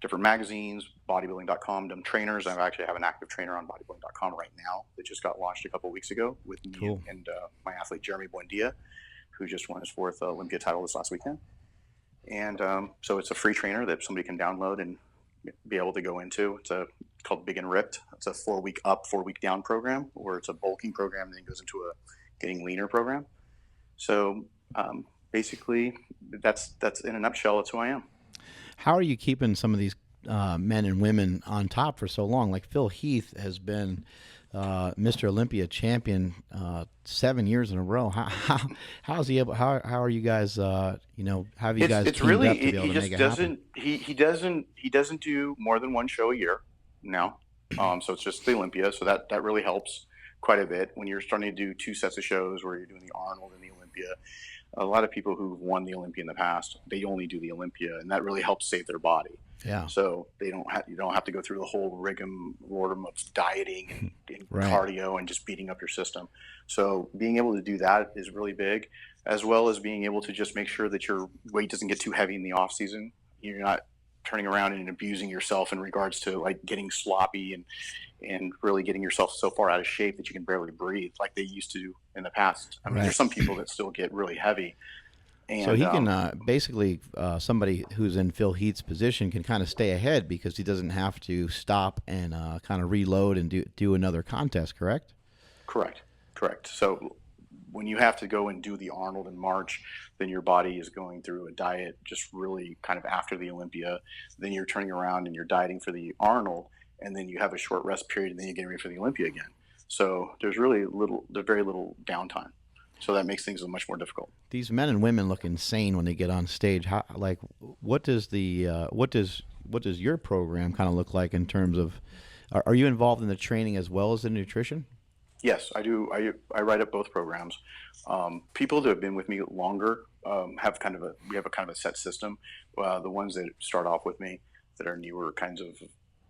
different magazines, bodybuilding.com, done trainers. I actually have an active trainer on bodybuilding.com right now that just got launched a couple of weeks ago with me and my athlete Jeremy Buendia, who just won his 4th Olympia title this last weekend. And so it's a free trainer that somebody can download and be able to go into. It's called Big and Ripped. It's a 4-week up, 4-week down program, where it's a bulking program and then goes into a getting leaner program. So basically, that's in a nutshell. That's who I am. How are you keeping some of these men and women on top for so long? Like Phil Heath has been Mr. Olympia champion 7 years in a row. How is he able? How are you guys? How have you guys It's teamed really up to be able he to make just it happen? doesn't do more than one show a year now. So it's just the Olympia. So that really helps quite a bit when you're starting to do 2 sets of shows where you're doing the Arnold and the Olympia. A lot of people who've won the Olympia in the past, they only do the Olympia, and that really helps save their body. Yeah. So you don't have to go through the whole rigmarole of dieting and Right. cardio and just beating up your system. So being able to do that is really big, as well as being able to just make sure that your weight doesn't get too heavy in the off season. You're not turning around and abusing yourself in regards to like getting sloppy and really getting yourself so far out of shape that you can barely breathe like they used to in the past. I mean, Right. there's some people that still get really heavy. And So he can basically somebody who's in Phil Heath's position can kind of stay ahead because he doesn't have to stop and kind of reload and do another contest. Correct? Correct. So when you have to go and do the Arnold in March, then your body is going through a diet just really kind of after the Olympia. Then you're turning around and you're dieting for the Arnold, and then you have a short rest period, and then you're getting ready for the Olympia again. So there's very little downtime. So that makes things much more difficult. These men and women look insane when they get on stage. What does your program kind of look like in terms of? Are you involved in the training as well as the nutrition? Yes, I do. I write up both programs. People that have been with me longer have we have a kind of a set system. The ones that start off with me that are newer kinds of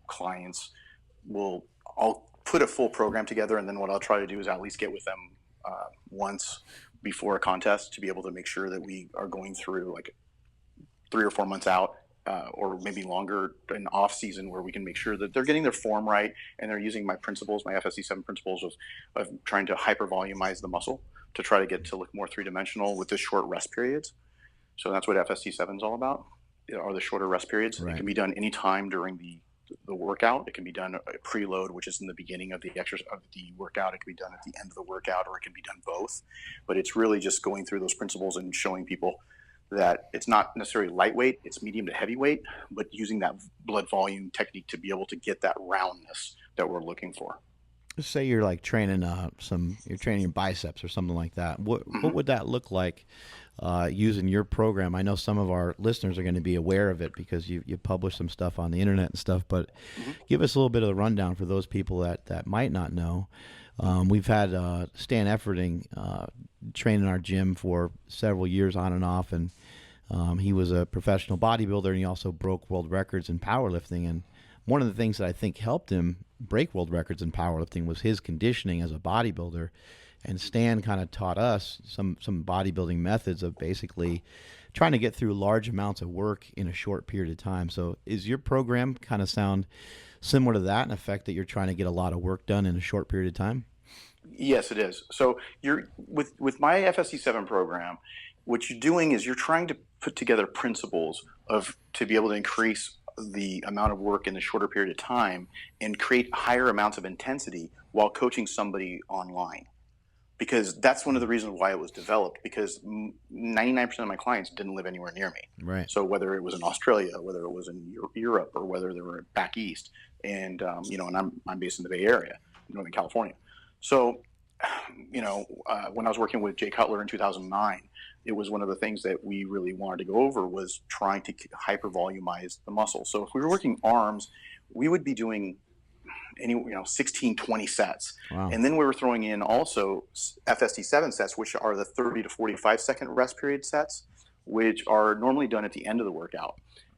clients I'll put a full program together, and then what I'll try to do is at least get with them once before a contest to be able to make sure that we are going through like 3 or 4 months out, or maybe longer in off season, where we can make sure that they're getting their form right and they're using my principles, my FSC7 principles of trying to hyper volumize the muscle to try to get to look more 3-dimensional with the short rest periods. So that's what FSC7 is all about, are the shorter rest periods. Right. It can be done anytime during the workout. It can be done preload, which is in the beginning of the exercise of the workout. It can be done at the end of the workout, or it can be done both. But it's really just going through those principles and showing people that it's not necessarily lightweight, it's medium to heavyweight, but using that blood volume technique to be able to get that roundness that we're looking for. Just say you're like training you're training your biceps or something like that. What would that look like using your program? I know some of our listeners are going to be aware of it because you publish some stuff on the internet and stuff, but give us a little bit of the rundown for those people that might not know. We've had Stan Efferding train in our gym for several years on and off, and he was a professional bodybuilder, and he also broke world records in powerlifting. And one of the things that I think helped him break world records in powerlifting was his conditioning as a bodybuilder. And Stan kind of taught us some bodybuilding methods of basically trying to get through large amounts of work in a short period of time. So is your program kind of sound similar to that in effect, that you're trying to get a lot of work done in a short period of time? Yes, it is. So you're with my FSC7 program, what you're doing is you're trying to put together principles to be able to increase the amount of work in a shorter period of time and create higher amounts of intensity while coaching somebody online. Because that's one of the reasons why it was developed, because 99% of my clients didn't live anywhere near me. Right. So whether it was in Australia, whether it was in Europe, or whether they were back east, and and I'm based in the Bay Area, Northern California. So, when I was working with Jay Cutler in 2009, it was one of the things that we really wanted to go over was trying to hypervolumize the muscle. So if we were working arms, we would be doing 16, 20 sets. Wow. And then we were throwing in also FST7 sets, which are the 30 to 45 second rest period sets, which are normally done at the end of the workout.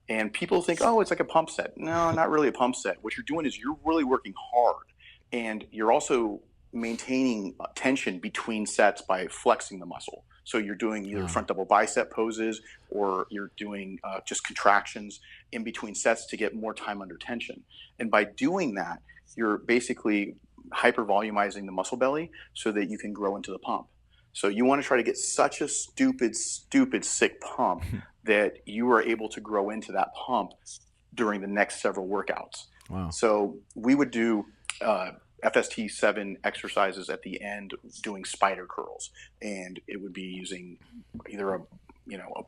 And people think, oh, it's like a pump set. No, not really a pump set. What you're doing is you're really working hard, and you're also maintaining tension between sets by flexing the muscle. So you're doing either front double bicep poses, or you're doing just contractions in between sets to get more time under tension. And by doing that, you're basically hypervolumizing the muscle belly so that you can grow into the pump. So you want to try to get such a stupid, sick pump that you are able to grow into that pump during the next several workouts. Wow. So we would do FST7 exercises at the end doing spider curls, and it would be using either a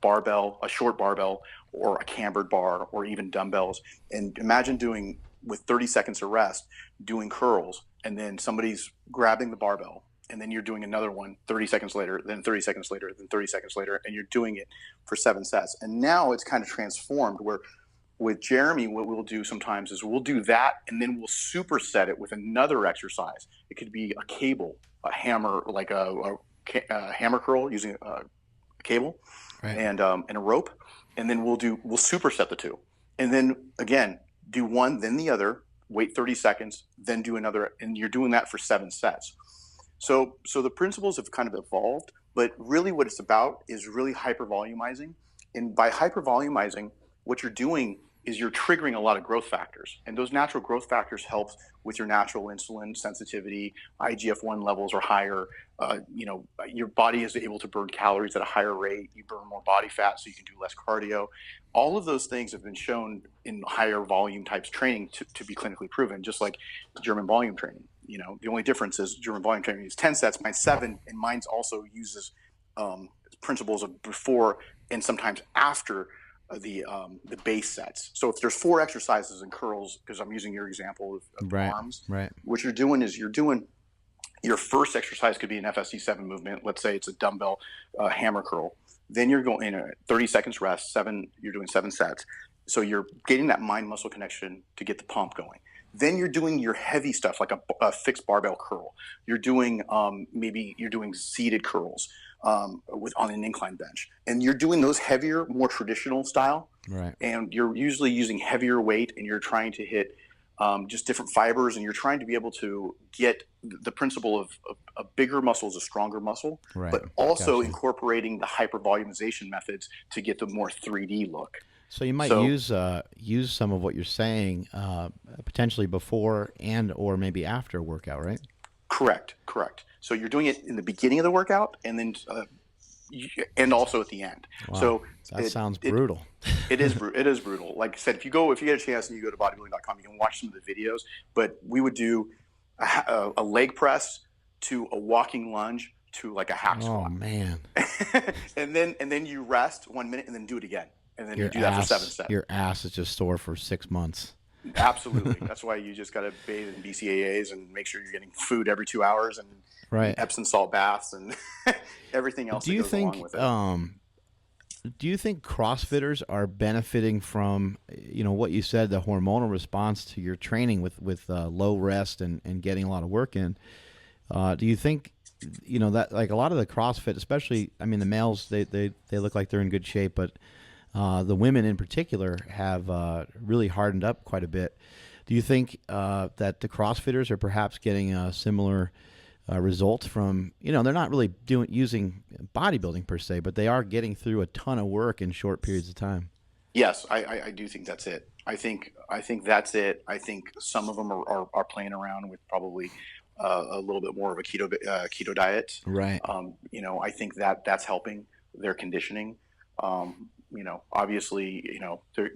barbell, a short barbell, or a cambered bar, or even dumbbells. And imagine doing, with 30 seconds of rest, doing curls, and then somebody's grabbing the barbell, and then you're doing another one 30 seconds later, then 30 seconds later, then 30 seconds later, and you're doing it for 7 sets. And now it's kind of transformed where with Jeremy, what we'll do sometimes is we'll do that, and then we'll superset it with another exercise. It could be a cable, a hammer, like a hammer curl using a cable, right, and a rope, and then we'll superset the two, and then again do one, then the other, wait 30 seconds, then do another, and you're doing that for 7 sets. So the principles have kind of evolved, but really what it's about is really hypervolumizing, and by hypervolumizing, what you're doing is you're triggering a lot of growth factors, and those natural growth factors help with your natural insulin sensitivity. IGF-1 levels are higher. Your body is able to burn calories at a higher rate. You burn more body fat, so you can do less cardio. All of those things have been shown in higher volume types training to be clinically proven, just like German volume training. The only difference is German volume training is 10 sets, mine's 7, and mine's also uses principles of before and sometimes after the base sets. So if there's 4 exercises in curls, because I'm using your example of right, arms, right, what you're doing is your first exercise could be an FST7 movement. Let's say it's a dumbbell hammer curl. Then you're going in 30 seconds rest, you're doing 7 sets. So you're getting that mind muscle connection to get the pump going. Then you're doing your heavy stuff like a fixed barbell curl. You're doing maybe you're doing seated curls on an incline bench, and you're doing those heavier, more traditional style. Right. And you're usually using heavier weight, and you're trying to hit just different fibers, and you're trying to be able to get the principle of a bigger muscle is a stronger muscle, right, but also incorporating the hypervolumization methods to get the more 3D look. So you might use some of what you're saying potentially before and or maybe after a workout, right? Correct. So you're doing it in the beginning of the workout, and then and also at the end. Wow. So that sounds brutal. It is brutal. Like I said, if you get a chance and you go to bodybuilding.com, you can watch some of the videos. But we would do a leg press to a walking lunge to like a hack squat. Oh man! and then you rest 1 minute and then do it again, and then you do that for 7 sets. Your ass is just sore for 6 months. Absolutely. That's why you just got to bathe in BCAAs and make sure you're getting food every 2 hours, and right, Epsom salt baths and everything else that goes along with it. Do you think CrossFitters are benefiting from, what you said, the hormonal response to your training with low rest and getting a lot of work in? Do you think, that like a lot of the CrossFit, especially, the males, they look like they're in good shape, but the women in particular have really hardened up quite a bit. Do you think that the CrossFitters are perhaps getting a similar results from, they're not really using bodybuilding per se, but they are getting through a ton of work in short periods of time? Yes, I do think that's it. I think that's it. I think some of them are playing around with probably a little bit more of a keto diet. Right. I think that's helping their conditioning. Obviously,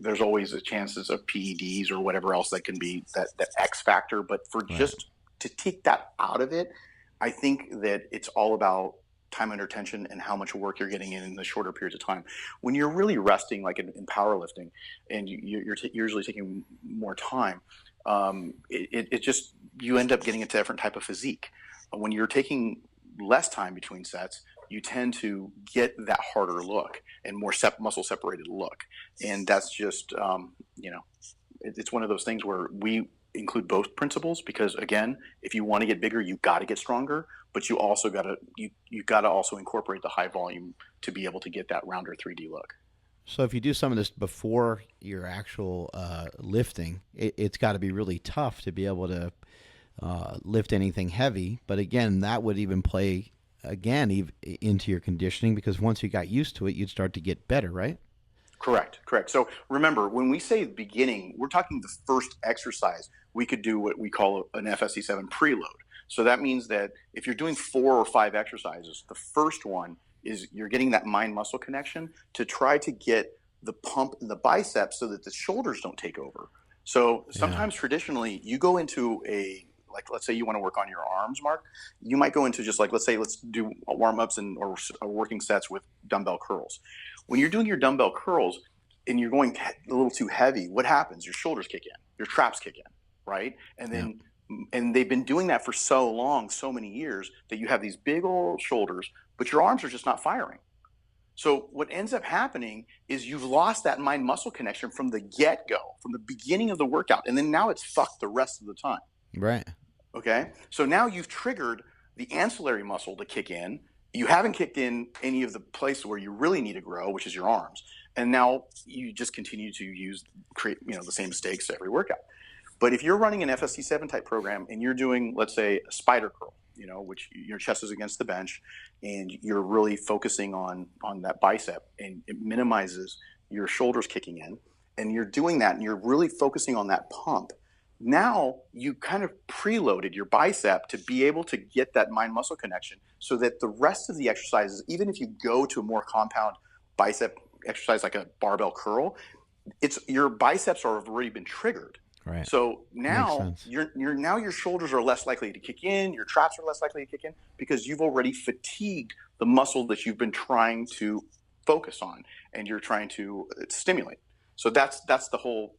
there's always a chances of PEDs or whatever else that can be that X factor. But for right, just to take that out of it, I think that it's all about time under tension and how much work you're getting in the shorter periods of time. When you're really resting, like in powerlifting, and you're usually taking more time, it just, you end up getting a different type of physique. When you're taking less time between sets, you tend to get that harder look and more muscle separated look. And that's just, it's one of those things where we include both principles, because again, if you want to get bigger, you got to get stronger, but you also got to, you got to also incorporate the high volume to be able to get that rounder 3D look. So if you do some of this before your actual lifting, it's got to be really tough to be able to lift anything heavy. But again, that would even play into your conditioning, because once you got used to it, you'd start to get better, right? Correct. So remember, when we say beginning, we're talking the first exercise. We could do what we call an FST7 preload. So that means that if you're doing 4 or 5 exercises, the first one is you're getting that mind muscle connection to try to get the pump in the biceps so that the shoulders don't take over. So sometimes traditionally you go into like, let's say you want to work on your arms, Mark, you might go into just like, let's do warm-ups or working sets with dumbbell curls. When you're doing your dumbbell curls and you're going a little too heavy, what happens? Your shoulders kick in, your traps kick in, right? And then and they've been doing that for so long, so many years, that you have these big old shoulders, but your arms are just not firing. So what ends up happening is you've lost that mind muscle connection from the get-go, from the beginning of the workout, and then now it's fucked the rest of the time. Right. Okay. So now you've triggered the ancillary muscle to kick in. You haven't kicked in any of the places where you really need to grow, which is your arms. And now you just continue to create the same mistakes every workout. But if you're running an FST7 type program and you're doing, let's say, a spider curl, which your chest is against the bench, and you're really focusing on that bicep, and it minimizes your shoulders kicking in, and you're doing that, and you're really focusing on that pump. Now you kind of preloaded your bicep to be able to get that mind muscle connection, so that the rest of the exercises, even if you go to a more compound bicep exercise like a barbell curl, your biceps have already been triggered. Right. So now your shoulders are less likely to kick in, your traps are less likely to kick in, because you've already fatigued the muscle that you've been trying to focus on and you're trying to stimulate. So that's the whole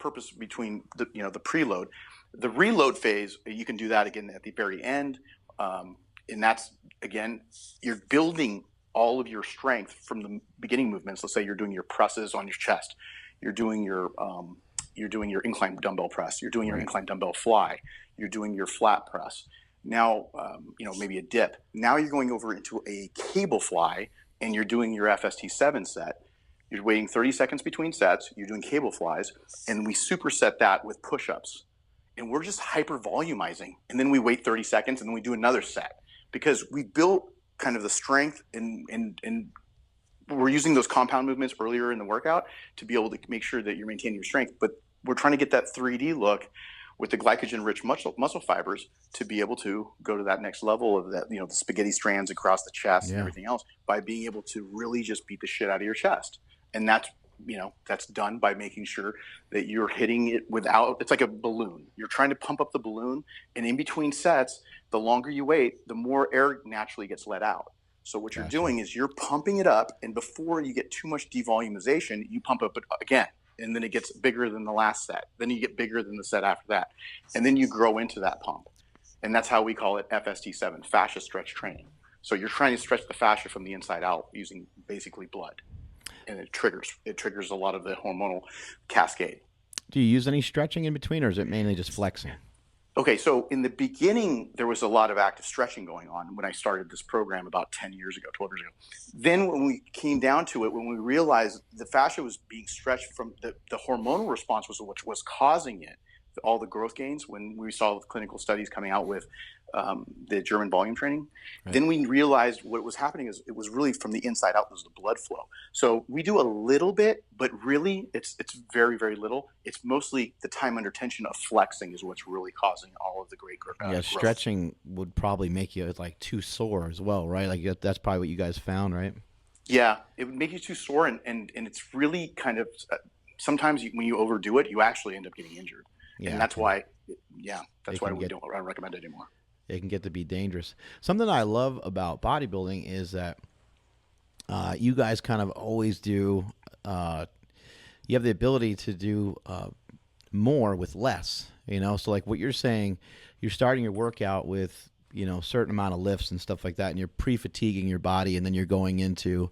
purpose between the preload. The reload phase, you can do that again at the very end, and that's, again, you're building all of your strength from the beginning movements. Let's say you're doing your presses on your chest, you're doing your incline dumbbell press, you're doing your incline dumbbell fly, you're doing your flat press. Now, maybe a dip. Now you're going over into a cable fly and you're doing your FST7 set. You're waiting 30 seconds between sets, you're doing cable flies, and we superset that with push-ups. And we're just hyper volumizing. And then we wait 30 seconds and then we do another set, because we built kind of the strength and we're using those compound movements earlier in the workout to be able to make sure that you're maintaining your strength. But we're trying to get that 3D look with the glycogen-rich muscle fibers to be able to go to that next level of that, the spaghetti strands across the chest and everything else, by being able to really just beat the shit out of your chest. And that's done by making sure that you're hitting it it's like a balloon. You're trying to pump up the balloon, and in between sets, the longer you wait, the more air naturally gets let out. So what you're doing is you're pumping it up, and before you get too much devolumization, you pump up it again, and then it gets bigger than the last set. Then you get bigger than the set after that, and then you grow into that pump. And that's how we call it FST7, fascia stretch training. So you're trying to stretch the fascia from the inside out using basically blood, and it triggers a lot of the hormonal cascade. Do you use any stretching in between, or is it mainly just flexing? Okay, so in the beginning, there was a lot of active stretching going on when I started this program about 12 years ago. Then when we came down to it, when we realized the fascia was being stretched from the hormonal response was what was causing it, all the growth gains, when we saw the clinical studies coming out with the German volume training, then we realized what was happening is it was really from the inside out, was the blood flow. So we do a little bit, but really it's very, very little. It's mostly the time under tension of flexing is what's really causing all of the great growth. Stretching would probably make you like too sore as well, right? Like that's probably what you guys found, right? Yeah, it would make you too sore, and it's really kind of sometimes when you overdo it, you actually end up getting injured. Yeah, and that's why we don't recommend it anymore. It can get to be dangerous. Something I love about bodybuilding is that you guys kind of always do, you have the ability to do more with less, So like what you're saying, you're starting your workout with, a certain amount of lifts and stuff like that, and you're pre-fatiguing your body, and then you're going into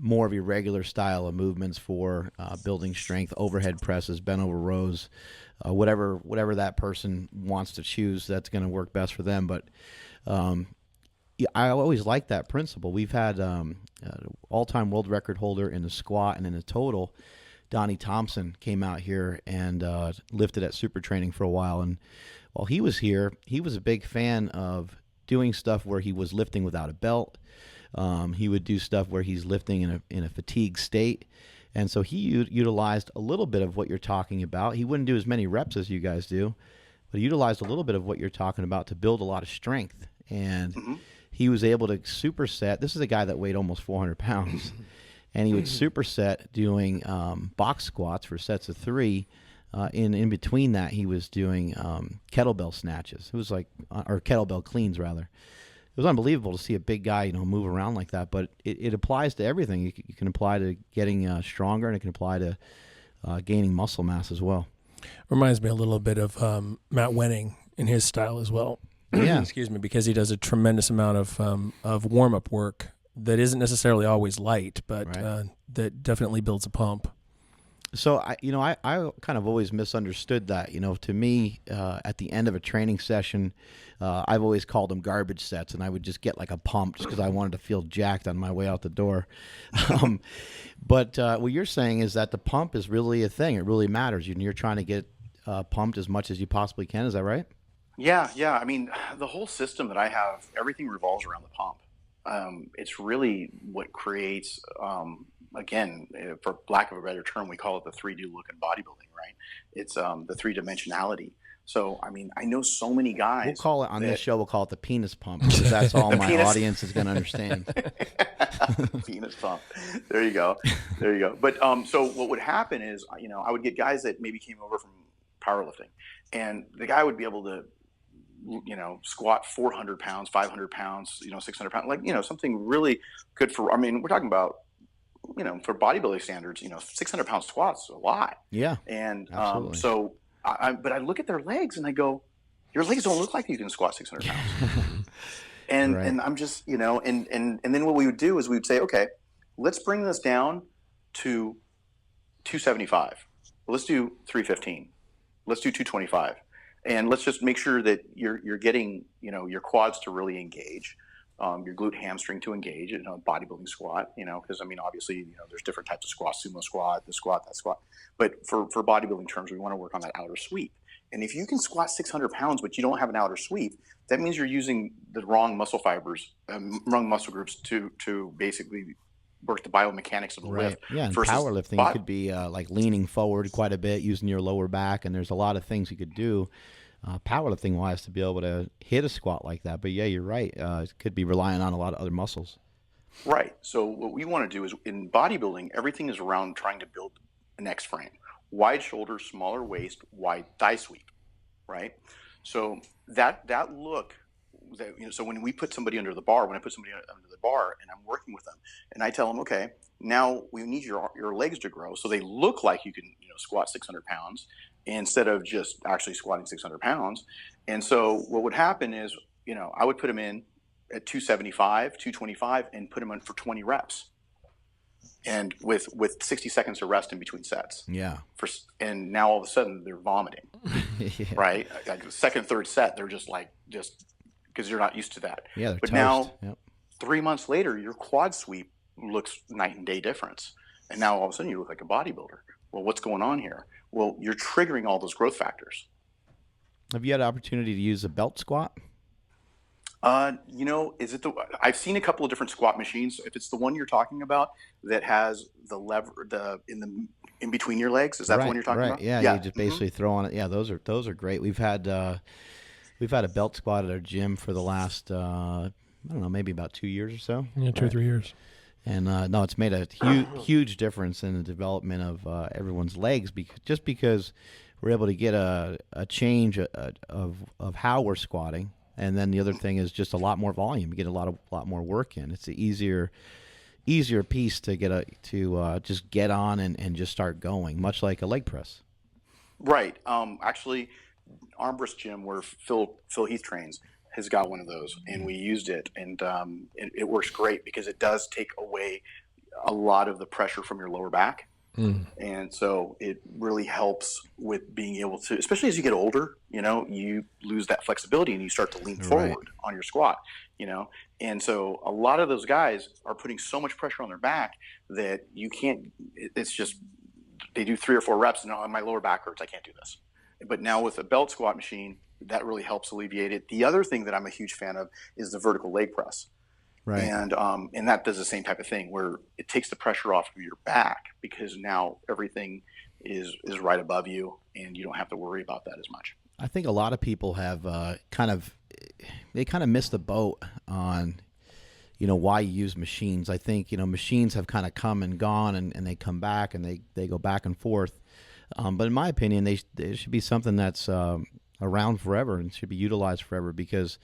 more of your regular style of movements for building strength, overhead presses, bent over rows, whatever that person wants to choose, that's going to work best for them. But I always like that principle. We've had all-time world record holder in the squat and in the total, Donnie Thompson, came out here and lifted at Super Training for a while. And while he was here, he was a big fan of doing stuff where he was lifting without a belt. He would do stuff where he's lifting in a fatigue state. And so he utilized a little bit of what you're talking about. He wouldn't do as many reps as you guys do, but he utilized a little bit of what you're talking about to build a lot of strength. And he was able to superset. This is a guy that weighed almost 400 pounds. And he would superset doing box squats for sets of 3 in between that, he was doing kettlebell snatches. It was like, or kettlebell cleans rather. It was unbelievable to see a big guy, move around like that. But it applies to everything. You can apply to getting stronger, and it can apply to gaining muscle mass as well. Reminds me a little bit of Matt Wenning in his style as well. Yeah. Excuse me, because he does a tremendous amount of warm-up work that isn't necessarily always light, but that definitely builds a pump. So I kind of always misunderstood that. To me, at the end of a training session, I've always called them garbage sets, and I would just get like a pump just because I wanted to feel jacked on my way out the door. But what you're saying is that the pump is really a thing. It really matters. You're trying to get pumped as much as you possibly can. Is that right? Yeah. I mean, the whole system that I have, everything revolves around the pump. It's really what creates. Again, for lack of a better term, we call it the 3D look in bodybuilding, right? It's the three-dimensionality. So, I mean, I know so many guys. We'll call it on this show. We'll call it the penis pump, because that's all my audience is going to understand. Penis pump. There you go. But so what would happen is, I would get guys that maybe came over from powerlifting, and the guy would be able to, squat 400 pounds, 500 pounds, 600 pounds, like, something really good for. I mean, we're talking about. For bodybuilding standards, 600 pound squats is a lot. Yeah. And absolutely. So but I look at their legs and I go, your legs don't look like you can squat 600 pounds. And I'm just, and then what we would do is we would say, okay, let's bring this down to 275. Well, let's do 315. Let's do 225. And let's just make sure that you're getting, your quads to really engage. Your glute hamstring to engage in a bodybuilding squat, because obviously, there's different types of squats, sumo squat, this squat, that squat. But for bodybuilding terms, we want to work on that outer sweep. And if you can squat 600 pounds, but you don't have an outer sweep, that means you're using the wrong muscle fibers, wrong muscle groups to basically work the biomechanics of the lift. Yeah, and powerlifting, you could be like leaning forward quite a bit, using your lower back, and there's a lot of things you could do. Powerlifting wise to be able to hit a squat like that. But yeah, you're right. It could be relying on a lot of other muscles. Right. So what we want to do is in bodybuilding, everything is around trying to build an X frame, wide shoulders, smaller waist, wide thigh sweep. Right. So that look, so when we put somebody under the bar, under the bar and I'm working with them and I tell them, okay, now we need your legs to grow. So they look like you can, squat 600 pounds. Instead of just actually squatting 600 pounds. And so what would happen is, I would put them in at 275, 225, and put them in for 20 reps. And with 60 seconds of rest in between sets. Yeah. And now all of a sudden they're vomiting, yeah. Right? Like the second, third set, they're just because you're not used to that. Yeah, they're but toast. Now, 3 months later, your quad sweep looks night and day difference. And now all of a sudden you look like a bodybuilder. Well, what's going on here? Well, you're triggering all those growth factors. Have you had an opportunity to use a belt squat? Is it I've seen a couple of different squat machines. If it's the one you're talking about that has the lever in between your legs, is that the one you're talking about? Yeah, you just basically throw on it. Yeah, those are great. We've had a belt squat at our gym for the last I don't know, maybe about 2 years or so. Yeah, 2 or 3 years. And no, it's made a huge difference in the development of everyone's legs, because we're able to get a change of how we're squatting, and then the other thing is just a lot more volume. You get a lot more work in. It's an easier piece to just get on and just start going, much like a leg press. Right. Actually, Armbrust Gym, where Phil Heath trains, has got one of those, and we used it, and it works great because it does take away a lot of the pressure from your lower back. And so it really helps with being able to, especially as you get older, you lose that flexibility and you start to lean forward on your squat, and so a lot of those guys are putting so much pressure on their back that you can't, it's just, they do 3 or 4 reps and my lower back hurts, I can't do this. But now with a belt squat machine, that really helps alleviate it. The other thing that I'm a huge fan of is the vertical leg press. Right. And that does the same type of thing where it takes the pressure off of your back because now everything is right above you and you don't have to worry about that as much. I think a lot of people have kind of missed the boat on, why you use machines. I think, machines have kind of come and gone and they come back and they go back and forth. But in my opinion, they should be something that's around forever and should be utilized forever, because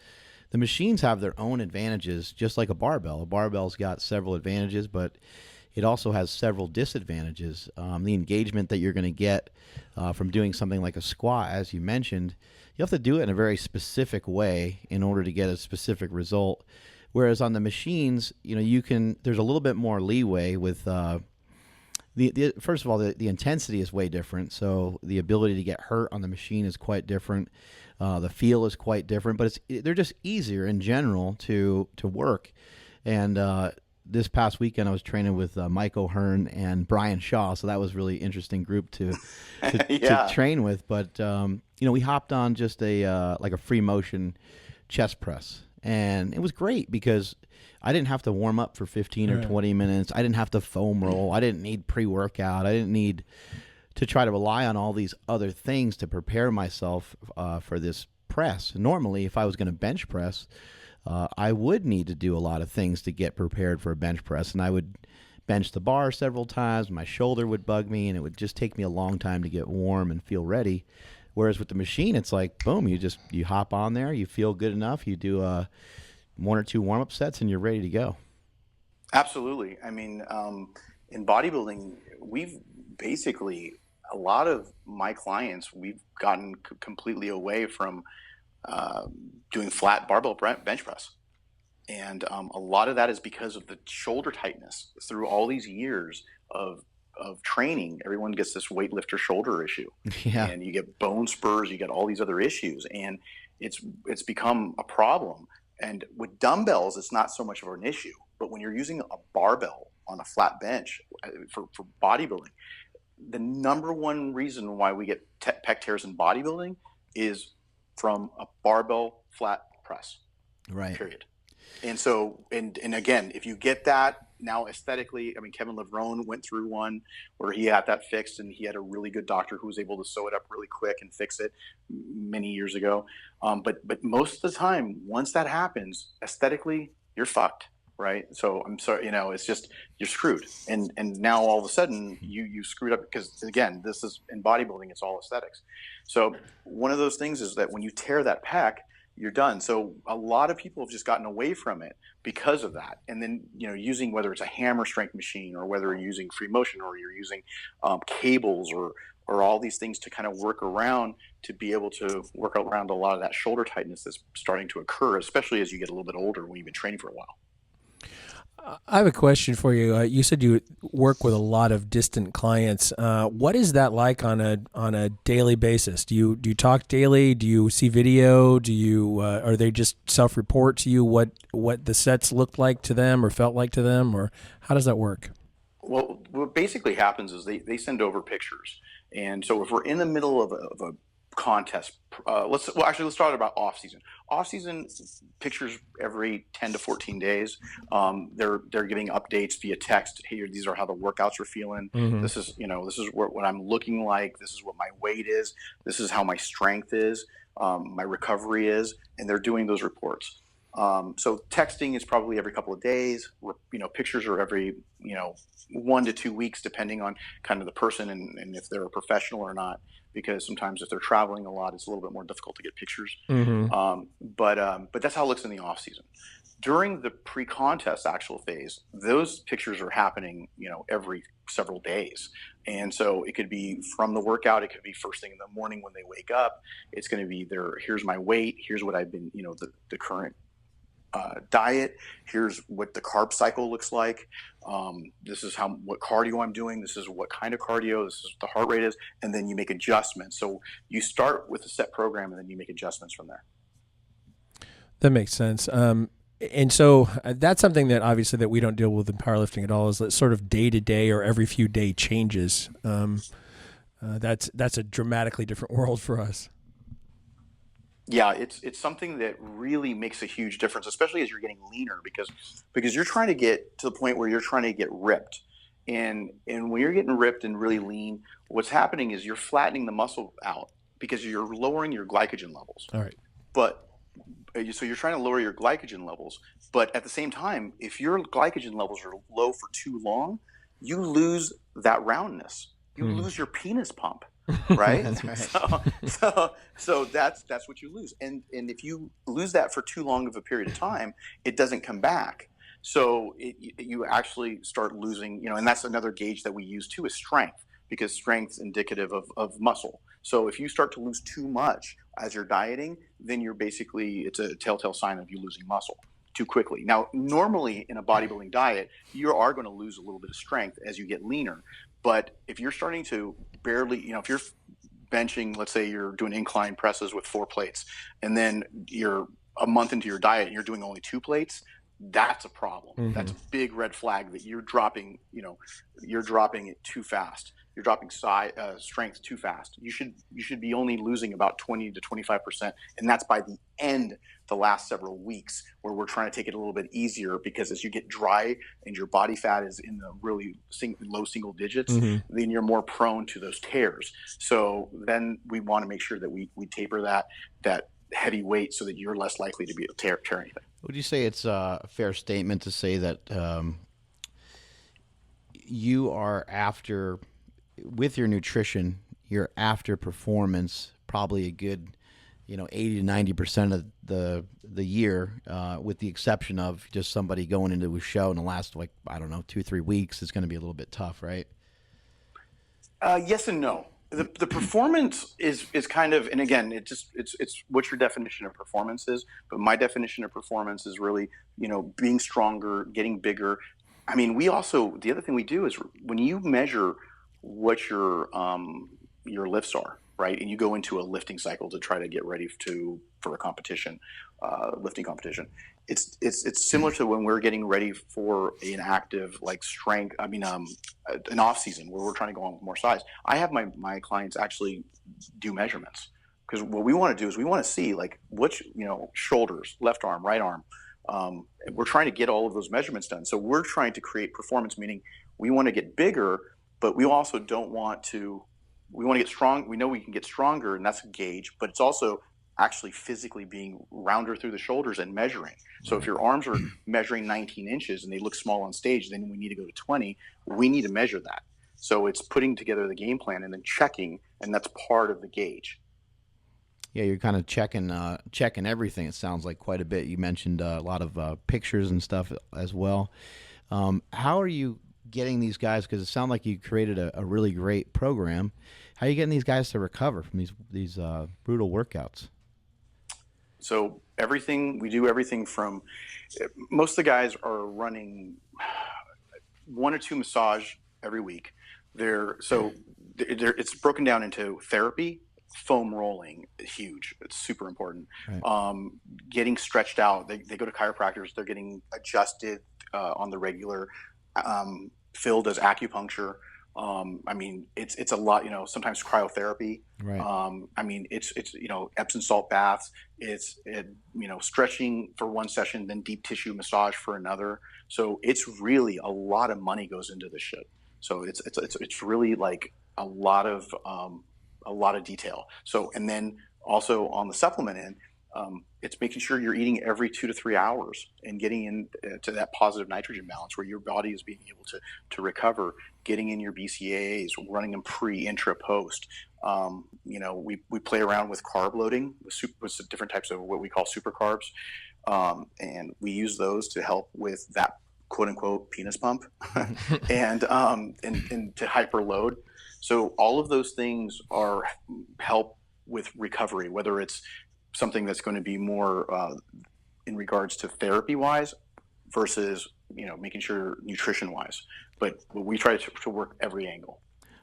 the machines have their own advantages, just like a barbell. A barbell's got several advantages, but it also has several disadvantages. The engagement that you're going to get from doing something like a squat, as you mentioned, you have to do it in a very specific way in order to get a specific result. Whereas on the machines, there's a little bit more leeway with first of all, the intensity is way different. So the ability to get hurt on the machine is quite different. The feel is quite different, but they're just easier in general to work. And this past weekend, I was training with Mike O'Hearn and Brian Shaw, so that was a really interesting group to Yeah. to train with. But we hopped on just a free motion chest press, and it was great because I didn't have to warm up for 15 or 20 minutes. I didn't have to foam roll. I didn't need pre-workout. I didn't need to try to rely on all these other things to prepare myself for this press. Normally, if I was going to bench press, I would need to do a lot of things to get prepared for a bench press, and I would bench the bar several times. My shoulder would bug me, and it would just take me a long time to get warm and feel ready. Whereas with the machine, it's like, boom, you hop on there, you feel good enough, you do one or two warm-up sets, and you're ready to go. Absolutely. I mean, in bodybuilding, we've basically, a lot of my clients, we've gotten completely away from doing flat barbell bench press. And a lot of that is because of the shoulder tightness. Through all these years of training, everyone gets this weightlifter shoulder issue. Yeah. And you get bone spurs, you get all these other issues, and it's become a problem. And with dumbbells, it's not so much of an issue. But when you're using a barbell on a flat bench for bodybuilding, the number one reason why we get pec tears in bodybuilding is from a barbell flat press. Right. Period. And so, and again, if you get that now aesthetically, I mean, Kevin Levrone went through one where he had that fixed, and he had a really good doctor who was able to sew it up really quick and fix it many years ago. But most of the time, once that happens, aesthetically, you're fucked, right? So I'm sorry, it's just, you're screwed. And now all of a sudden you screwed up, because again, this is in bodybuilding, it's all aesthetics. So one of those things is that when you tear that pec, you're done. So a lot of people have just gotten away from it because of that. And then, using, whether it's a hammer strength machine or whether you're using free motion or you're using cables or all these things to kind of work around, to be able to work around a lot of that shoulder tightness that's starting to occur, especially as you get a little bit older when you've been training for a while. I have a question for you. You said you work with a lot of distant clients. What is that like on a daily basis? Do you talk daily? Do you see video? Do you are they just self-report to you what the sets looked like to them or felt like to them, or how does that work? Well, what basically happens is they send over pictures, and so if we're in the middle of a contest, let's start about off season. Off season pictures every 10 to 14 days. They're getting updates via text. Hey, these are how the workouts are feeling. Mm-hmm. This is what I'm looking like. This is what my weight is. This is how my strength is. My recovery is, and they're doing those reports. So texting is probably every couple of days. Pictures are every 1 to 2 weeks, depending on kind of the person and if they're a professional or not. Because sometimes if they're traveling a lot, it's a little bit more difficult to get pictures. Mm-hmm. But that's how it looks in the off season. During the pre-contest actual phase, those pictures are happening, every several days. And so it could be from the workout. It could be first thing in the morning when they wake up. It's going to be here's my weight. Here's what I've been, the current diet. Here's what the carb cycle looks like. This is what cardio I'm doing. This is what kind of cardio. This is what the heart rate is. And then you make adjustments. So you start with a set program and then you make adjustments from there. That makes sense. And so that's something that obviously that we don't deal with in powerlifting at all, is that sort of day to day or every few day changes. That's a dramatically different world for us. Yeah, it's something that really makes a huge difference, especially as you're getting leaner, because you're trying to get to the point where you're trying to get ripped. And when you're getting ripped and really lean, what's happening is you're flattening the muscle out because you're lowering your glycogen levels. All right. So you're trying to lower your glycogen levels, but at the same time, if your glycogen levels are low for too long, you lose that roundness. You lose your penis pump. right? That's right. So that's what you lose. And if you lose that for too long of a period of time, it doesn't come back. So you actually start losing, and that's another gauge that we use too, is strength, because strength's indicative of muscle. So if you start to lose too much as you're dieting, then it's a telltale sign of you losing muscle too quickly. Now, normally in a bodybuilding diet, you are going to lose a little bit of strength as you get leaner. But if you're starting to barely, if you're benching, let's say you're doing incline presses with 4 plates, and then you're a month into your diet and you're doing only 2 plates, that's a problem. Mm-hmm. That's a big red flag that you're dropping it too fast. You're dropping strength too fast. You should be only losing about 20 to 25%, and that's by the end, the last several weeks, where we're trying to take it a little bit easier, because as you get dry and your body fat is in the really low single digits, Mm-hmm. then you're more prone to those tears. So then we want to make sure that we taper that heavy weight so that you're less likely to be able to tear anything. Would you say it's a fair statement to say that you are after, with your nutrition, you're after performance probably a good 80 to 90% of the year, with the exception of just somebody going into a show in the last 2-3 weeks is going to be a little bit tough, right? Yes and no. The performance is kind of, and again, it's what your definition of performance is. But my definition of performance is really, being stronger, getting bigger. I mean, the other thing we do is when you measure what your lifts are, right, and you go into a lifting cycle to try to get ready for a competition, lifting competition. It's similar to when we're getting ready for an active strength. I mean, an off season where we're trying to go on with more size. I have my clients actually do measurements, because what we want to do is we want to see which shoulders, left arm, right arm. We're trying to get all of those measurements done. So we're trying to create performance, meaning we want to get bigger, but we also don't want to. We want to get strong. We know we can get stronger, and that's a gauge, but it's also actually physically being rounder through the shoulders and measuring. So if your arms are measuring 19 inches and they look small on stage, then we need to go to 20. We need to measure that. So it's putting together the game plan and then checking, and that's part of the gauge. Yeah, you're kind of checking everything. It sounds like quite a bit. You mentioned a lot of pictures and stuff as well. How are you getting these guys? Because it sounds like you created a really great program. How are you getting these guys to recover from these brutal workouts? So we do everything from, most of the guys are running 1 or 2 massage every week. It's broken down into therapy, foam rolling, huge. It's super important. Right. Getting stretched out. They go to chiropractors. They're getting adjusted on the regular. Phil does acupuncture. I mean, it's a lot, sometimes cryotherapy. Right. I mean, it's Epsom salt baths. It's stretching for one session, then deep tissue massage for another. So it's really a lot of money goes into this shit. So it's really like a lot of detail. So, and then also on the supplement end, it's making sure you're eating every 2 to 3 hours and getting into that positive nitrogen balance where your body is being able to recover, getting in your BCAAs, running them pre, intra, post. We play around with carb loading with different types of what we call super carbs. And we use those to help with that quote unquote penis pump and to hyper load. So all of those things help with recovery, whether it's something that's going to be more in regards to therapy wise versus making sure nutrition wise, but we try to work every angle.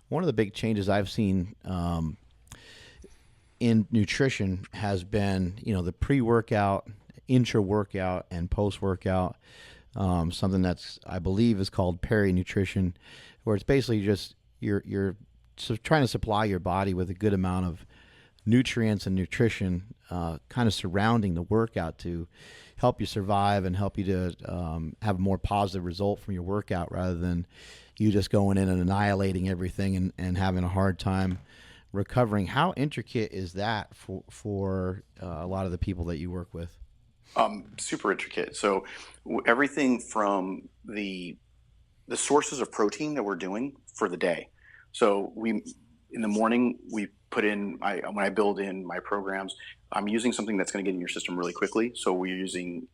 One of the big changes I've seen in nutrition has been the pre-workout, intra-workout, and post-workout. Something that's, I believe, is called peri-nutrition, where it's basically just you're trying to supply your body with a good amount of nutrients and nutrition kind of surrounding the workout to help you survive and help you to have a more positive result from your workout, rather than you just going in and annihilating everything and having a hard time recovering. How intricate is that for a lot of the people that you work with? Super intricate. So everything from the sources of protein that we're doing for the day. So in the morning, we put in, when I build in my programs, I'm using something that's going to get in your system really quickly. So we're using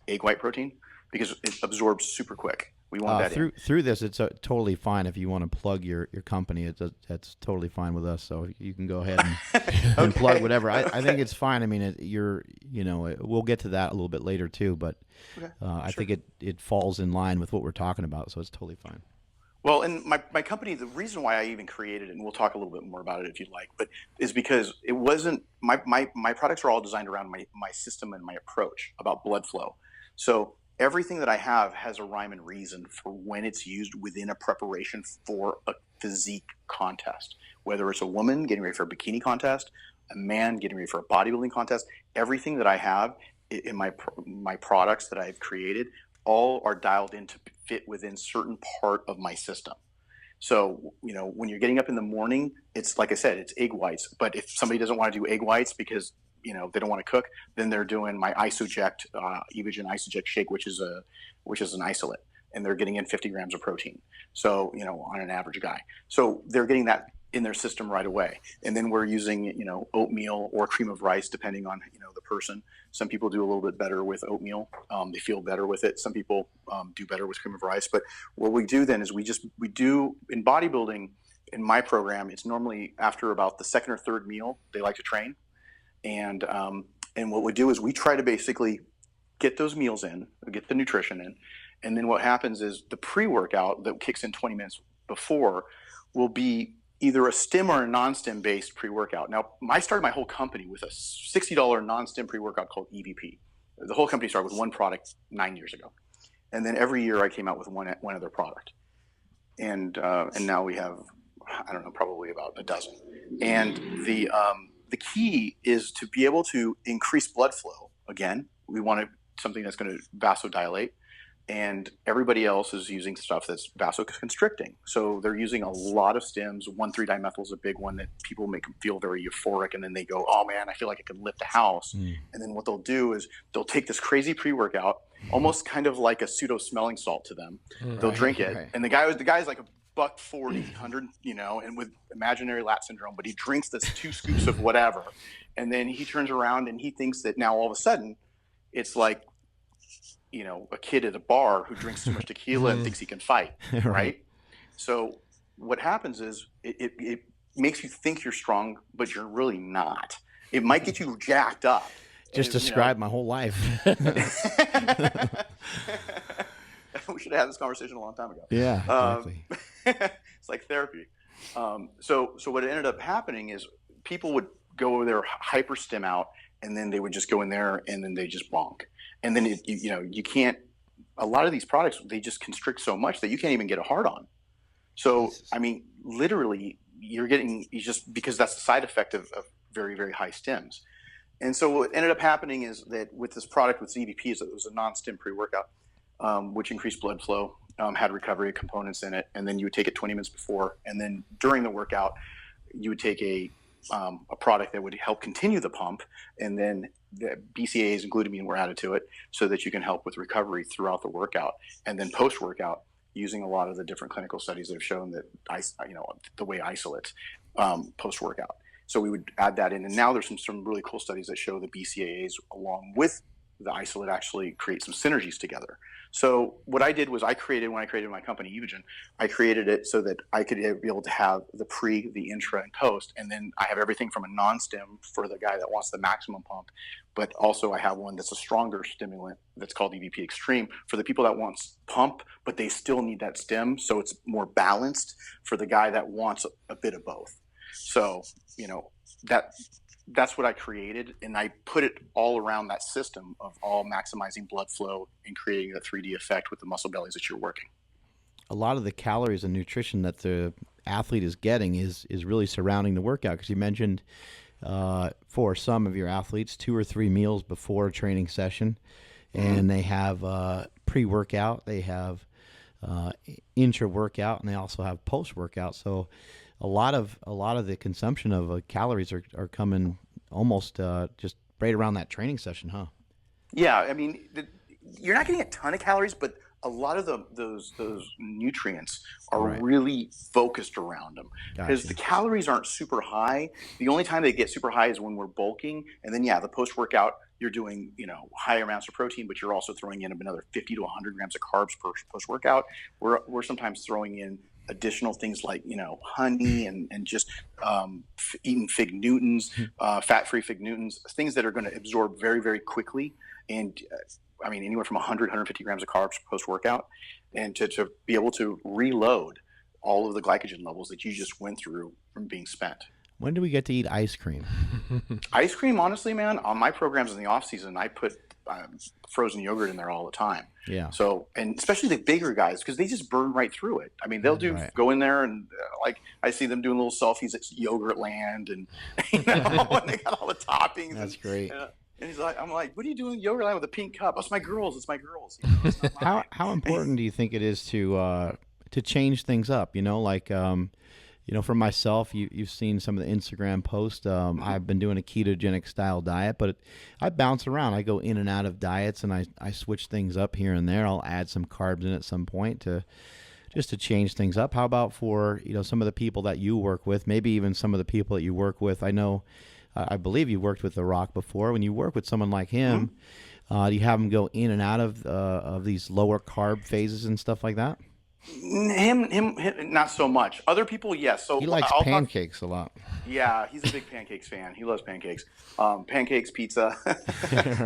egg white protein because it absorbs super quick. We want that through this. It's totally fine if you want to plug your company. That's totally fine with us. So you can go ahead and plug whatever. I think it's fine. I mean, we'll get to that a little bit later too. But I think it falls in line with what we're talking about. So it's totally fine. Well, and my company, the reason why I even created it, and we'll talk a little bit more about it if you'd like, but is because it wasn't my products are all designed around my system and my approach about blood flow. So everything that I have has a rhyme and reason for when it's used within a preparation for a physique contest, whether it's a woman getting ready for a bikini contest, a man getting ready for a bodybuilding contest. Everything that I have in my products that I've created all are dialed in to fit within certain part of my system. So, when you're getting up in the morning, it's like I said, it's egg whites. But if somebody doesn't want to do egg whites because they don't want to cook, then they're doing my Isoject, Evogen Isoject shake, which is an isolate, and they're getting in 50 grams of protein. So, on an average guy, so they're getting that in their system right away. And then we're using, oatmeal or cream of rice, depending on, the person. Some people do a little bit better with oatmeal. They feel better with it. Some people do better with cream of rice. But what we do then is we do in bodybuilding, in my program, it's normally after about the second or third meal, they like to train. And what we do is we try to basically get those meals in, get the nutrition in. And then what happens is the pre-workout that kicks in 20 minutes before will be either a stim or a non-stim based pre-workout. Now, I started my whole company with a $60 non-stim pre-workout called EVP. The whole company started with one product 9 years ago. And then every year I came out with one other product. And now we have, I don't know, probably about a dozen. And the key is to be able to increase blood flow. Again, we want something that's going to vasodilate. And everybody else is using stuff that's vasoconstricting. So they're using a lot of stims. 1,3-dimethyl is a big one that people make them feel very euphoric. And then they go, oh man, I feel like I could lift a house. And then what they'll do is they'll take this crazy pre-workout, almost kind of like a pseudo smelling salt to them. They'll drink it. Right. And the guy's like $140, 100, and with imaginary lat syndrome, but he drinks this 2 scoops of whatever. And then he turns around and he thinks that now all of a sudden it's like, a kid at a bar who drinks too much tequila and thinks he can fight, right? So what happens is it makes you think you're strong, but you're really not. It might get you jacked up. Just described my whole life. We should have had this conversation a long time ago. Yeah, exactly. It's like therapy. So what ended up happening is people would go over there, hyper stim out, and then they would just go in there and then they just bonk. And then you can't. A lot of these products, they just constrict so much that you can't even get a hard on. So I mean, literally, you just because that's the side effect of very, very high stims. And so what ended up happening is that with this product with EVP, it was a non-stim pre-workout, which increased blood flow, had recovery components in it, and then you would take it 20 minutes before, and then during the workout, you would take a product that would help continue the pump, and then the BCAAs and glutamine were added to it so that you can help with recovery throughout the workout. And then post-workout, using a lot of the different clinical studies that have shown that the way isolates post-workout. So we would add that in, and now there's some really cool studies that show the BCAAs along with the isolate actually create some synergies together. So what I did was when I created my company, Evogen, I created it so that I could be able to have the pre, the intra, and post. And then I have everything from a non-stim for the guy that wants the maximum pump, but also I have one that's a stronger stimulant that's called EVP Extreme for the people that wants pump, but they still need that stim. So it's more balanced for the guy that wants a bit of both. So, that's what I created, and I put it all around that system of all maximizing blood flow and creating a 3D effect with the muscle bellies that you're working. A lot of the calories and nutrition that the athlete is getting is really surrounding the workout, because you mentioned for some of your athletes 2 or 3 meals before a training session, and they have pre-workout, they have intra-workout, and they also have post-workout. So a lot of the consumption of calories are coming almost just right around that training session, huh? Yeah, I mean, you're not getting a ton of calories, but a lot of those nutrients are Right. really focused around them because Gotcha. the calories aren't super high. The only time they get super high is when we're bulking, and then the post workout you're doing higher amounts of protein, but you're also throwing in another 50 to 100 grams of carbs per post workout. We're sometimes throwing in additional things like honey and just eating fig Newtons, fat-free fig Newtons, things that are going to absorb very, very quickly. And I mean, anywhere from 100, 150 grams of carbs post-workout, and to be able to reload all of the glycogen levels that you just went through from being spent. When do we get to eat ice cream? Ice cream, honestly, man, on my programs in the off season, I put frozen yogurt in there all the time. Yeah. So, and especially the bigger guys, because they just burn right through it. I mean, they'll go in there and like I see them doing little selfies at Yogurt Land, and and they got all the toppings. That's great. And he's like, I'm like, what are you doing in Yogurt Land with a pink cup? It's my girls. It's my girls. It's not How important do you think it is to change things up? For myself, you've seen some of the Instagram posts. I've been doing a ketogenic style diet, but I bounce around. I go in and out of diets, and I switch things up here and there. I'll add some carbs in at some point to change things up. How about for some of the people that you work with, maybe even some of the people that you work with? I know, I believe you worked with The Rock before. When you work with someone like him, do you have him go in and out of these lower carb phases and stuff like that? Him, not so much. Other people, yes. So he likes pancakes a lot. Yeah, he's a big pancakes fan. He loves pancakes. Pancakes, pizza,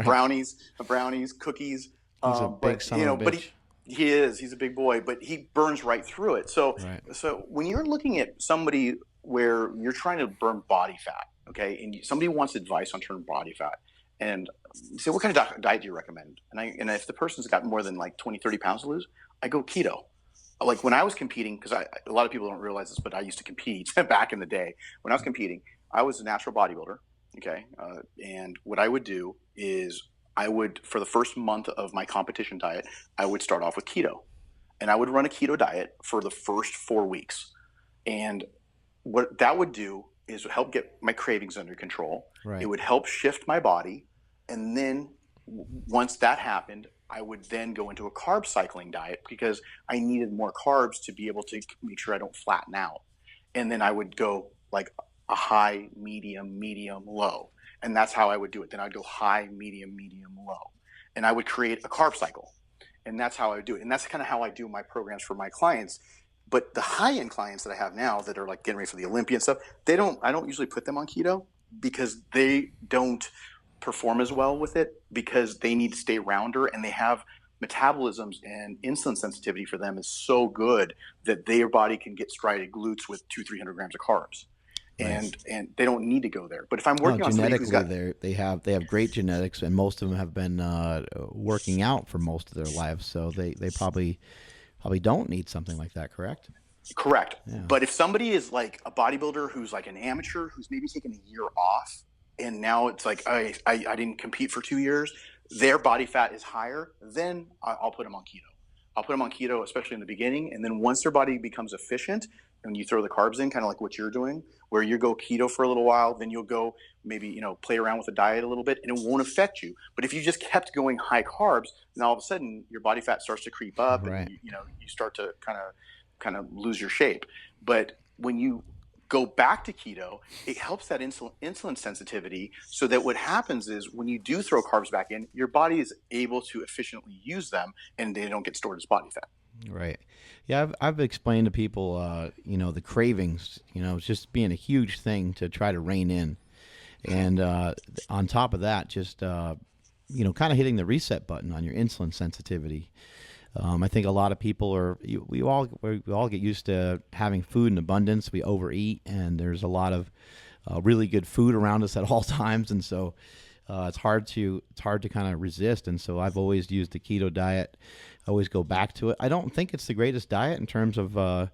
brownies, cookies. He's a big son of a bitch. But he is. He's a big boy, but he burns right through it. So, so when you're looking at somebody where you're trying to burn body fat, okay, and somebody wants advice on turning body fat, and you say, what kind of diet do you recommend? And if the person's got more than like 20, 30 pounds to lose, I go keto. Like when I was competing, because a lot of people don't realize this, but I used to compete back in the day. When I was competing, I was a natural bodybuilder, okay? And what I would do is for the first month of my competition diet, I would start off with keto. And I would run a keto diet for the first 4 weeks. And what that would do is help get my cravings under control. Right. It would help shift my body. And then once that happened, I would then go into a carb cycling diet because I needed more carbs to be able to make sure I don't flatten out. And then I would go like a high, medium, low. And that's how I would do it. Then I'd go high, medium, low. And I would create a carb cycle. And that's how I would do it. And that's kind of how I do my programs for my clients. But the high-end clients that I have now that are like getting ready for the Olympia and stuff, I don't usually put them on keto because they don't perform as well with it because they need to stay rounder, and they have metabolisms and insulin sensitivity for them is so good that their body can get striated glutes with 200-300 grams of carbs. And they don't need to go there. But if I'm working on somebody who's got, they have great genetics, and most of them have been working out for most of their lives, so they probably don't need something like that, correct? Correct. Yeah. But if somebody is like a bodybuilder who's like an amateur who's maybe taken a year off, and now it's like I didn't compete for 2 years, their body fat is higher, then I'll put them on keto. I'll put them on keto, especially in the beginning, and then once their body becomes efficient, and you throw the carbs in, kind of like what you're doing, where you go keto for a little while, then you'll go maybe play around with the diet a little bit, and it won't affect you. But if you just kept going high carbs, then all of a sudden your body fat starts to creep up, and you start to kind of lose your shape. But when you go back to keto, it helps that insulin sensitivity, so that what happens is when you do throw carbs back in, your body is able to efficiently use them, and they don't get stored as body fat. Right. Yeah, I've explained to people, the cravings, it's just being a huge thing to try to rein in. And on top of that, just, kind of hitting the reset button on your insulin sensitivity. I think a lot of people we all get used to having food in abundance. We overeat, and there's a lot of really good food around us at all times. And so it's hard to kind of resist. And so I've always used the keto diet. I always go back to it. I don't think it's the greatest diet in terms of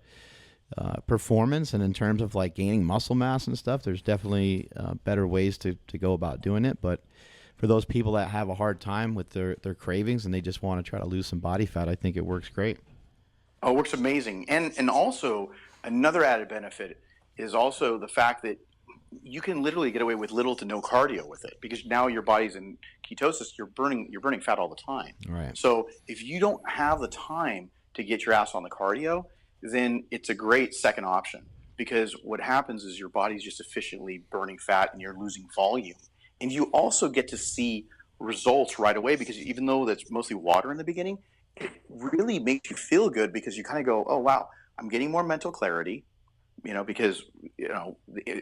performance and in terms of like gaining muscle mass and stuff. There's definitely better ways to go about doing it. But for those people that have a hard time with their cravings and they just want to try to lose some body fat, I think it works great. Oh, it works amazing. And also another added benefit is also the fact that you can literally get away with little to no cardio with it, because now your body's in ketosis. You're burning fat all the time. Right. So if you don't have the time to get your ass on the cardio, then it's a great second option, because what happens is your body's just efficiently burning fat and you're losing volume. And you also get to see results right away, because even though that's mostly water in the beginning, it really makes you feel good, because you kind of go, oh, wow, I'm getting more mental clarity. Because the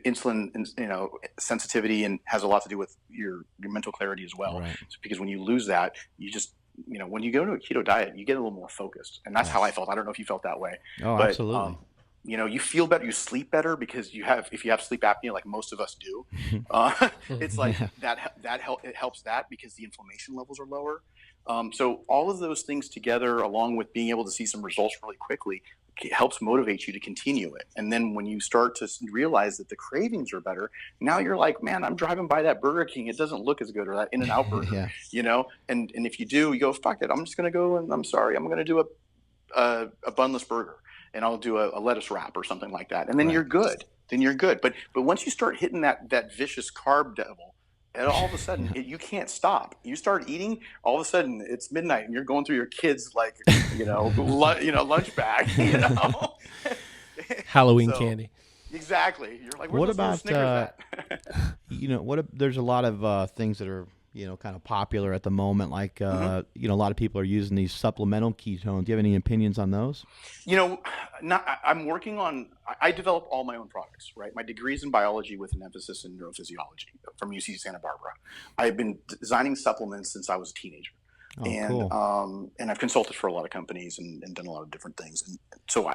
insulin, sensitivity and has a lot to do with your mental clarity as well. Right. So because when you lose that, you just, when you go to a keto diet, you get a little more focused, and that's how I felt. I don't know if you felt that way. Oh, but, absolutely. You feel better, you sleep better, because if you have sleep apnea, like most of us do, it's like it helps that, because the inflammation levels are lower. So all of those things together, along with being able to see some results really quickly, helps motivate you to continue it. And then when you start to realize that the cravings are better, now you're like, man, I'm driving by that Burger King. It doesn't look as good, or that In-N-Out burger, and if you do, you go, fuck it, I'm just going to go, and I'm going to do a bunless burger, and I'll do a lettuce wrap or something like that. And then you're good. But once you start hitting that vicious carb devil, and all of a sudden you can't stop. You start eating, all of a sudden it's midnight and you're going through your kids' lunch bag, Halloween candy. Exactly. You're like, what about Snickers there's a lot of things that are kind of popular at the moment, like a lot of people are using these supplemental ketones. Do you have any opinions on those? I'm working on, I develop all my own products, right? My degree's in biology with an emphasis in neurophysiology from UC Santa Barbara. I've been designing supplements since I was a teenager. Cool. And I've consulted for a lot of companies and done a lot of different things. And so